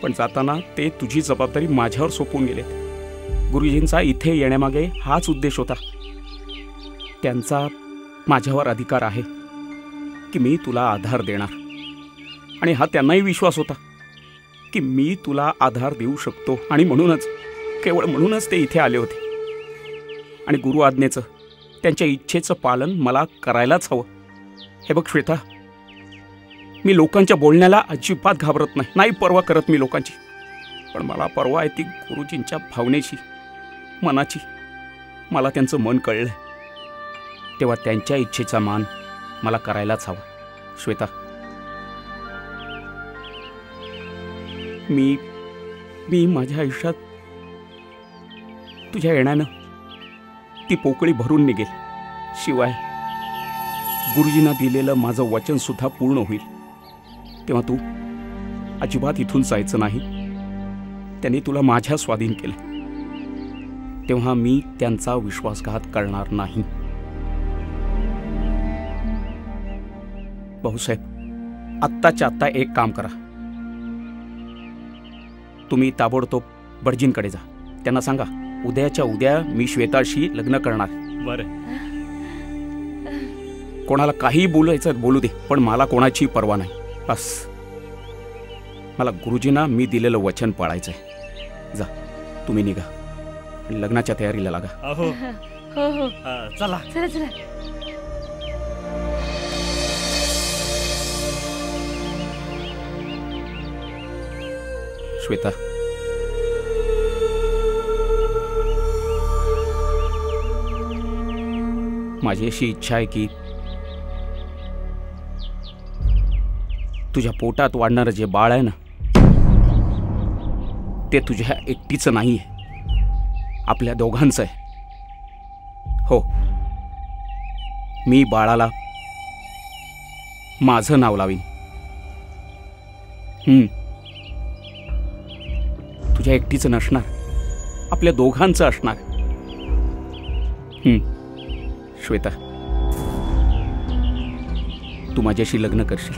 पण जाताना ते तुझी जबाबदारी माझ्यावर सोपवून गेलेत. गुरुजींचा इथे येण्यामागे हाच उद्देश होता. त्यांचा माझ्यावर अधिकार आहे की मी तुला आधार देणार. आणि हा त्यांनाही विश्वास होता की मी तुला आधार देऊ शकतो. आणि म्हणूनच, केवळ म्हणूनच ते इथे आले होते. आणि गुरु आज्ञेचं, त्यांच्या इच्छेचं पालन मला करायलाच हवं. हे बघ श्वेता, मी लोकांच्या बोलण्याला अजिबात घाबरत नाही. नाही पर्वा करत मी लोकांची. पण मला पर्वा आहे ती गुरुजींच्या भावनेची, मनाची. मला त्यांचं मन कळलं, तेव्हा त्यांच्या इच्छेचा मान मला करायलाच हवा. श्वेता, मी माझ्या आयुष्यात तुझ्या येण्यानं ती पोकळी भरून निघेल. शिवाय गुरुजींना दिलेलं माझं वचन सुद्धा पूर्ण होईल. तेव्हा तू अजिबात इथून जायचं नाही. त्यांनी तुला माझ्या स्वाधीन केलं, तेव्हा मी त्यांचा विश्वासघात करणार नाही. भाऊसाहेब, आत्ताच्या आत्ता एक काम करा. तुम्ही ताबडतोब भटजींकडे जा. त्यांना सांगा उद्याच्या उद्या मी श्वेताशी लग्न करणार. बरं, कोणाला काही बोलायचं बोलू दे, पण मला कोणाची पर्वा नाही. बस मला गुरुजींना मी दिलेलं वचन पाळायचंय. जा, तुम्ही निघा आणि लग्नाच्या तयारीला लागा. हो हो हो, चला चला चला. श्वेता, माझी अशी इच्छा आहे की तुझ्या पोटात वाढणारं जे बाळ आहे ना, ते तुझ्या एकटीचं नाही आहे, आपल्या दोघांचं आहे. हो, मी बाळाला माझं नाव लावीन. तुझ्या एकटीचं नसणार, आपल्या दोघांचं असणार. श्वेता, तू माझ्याशी लग्न करशील?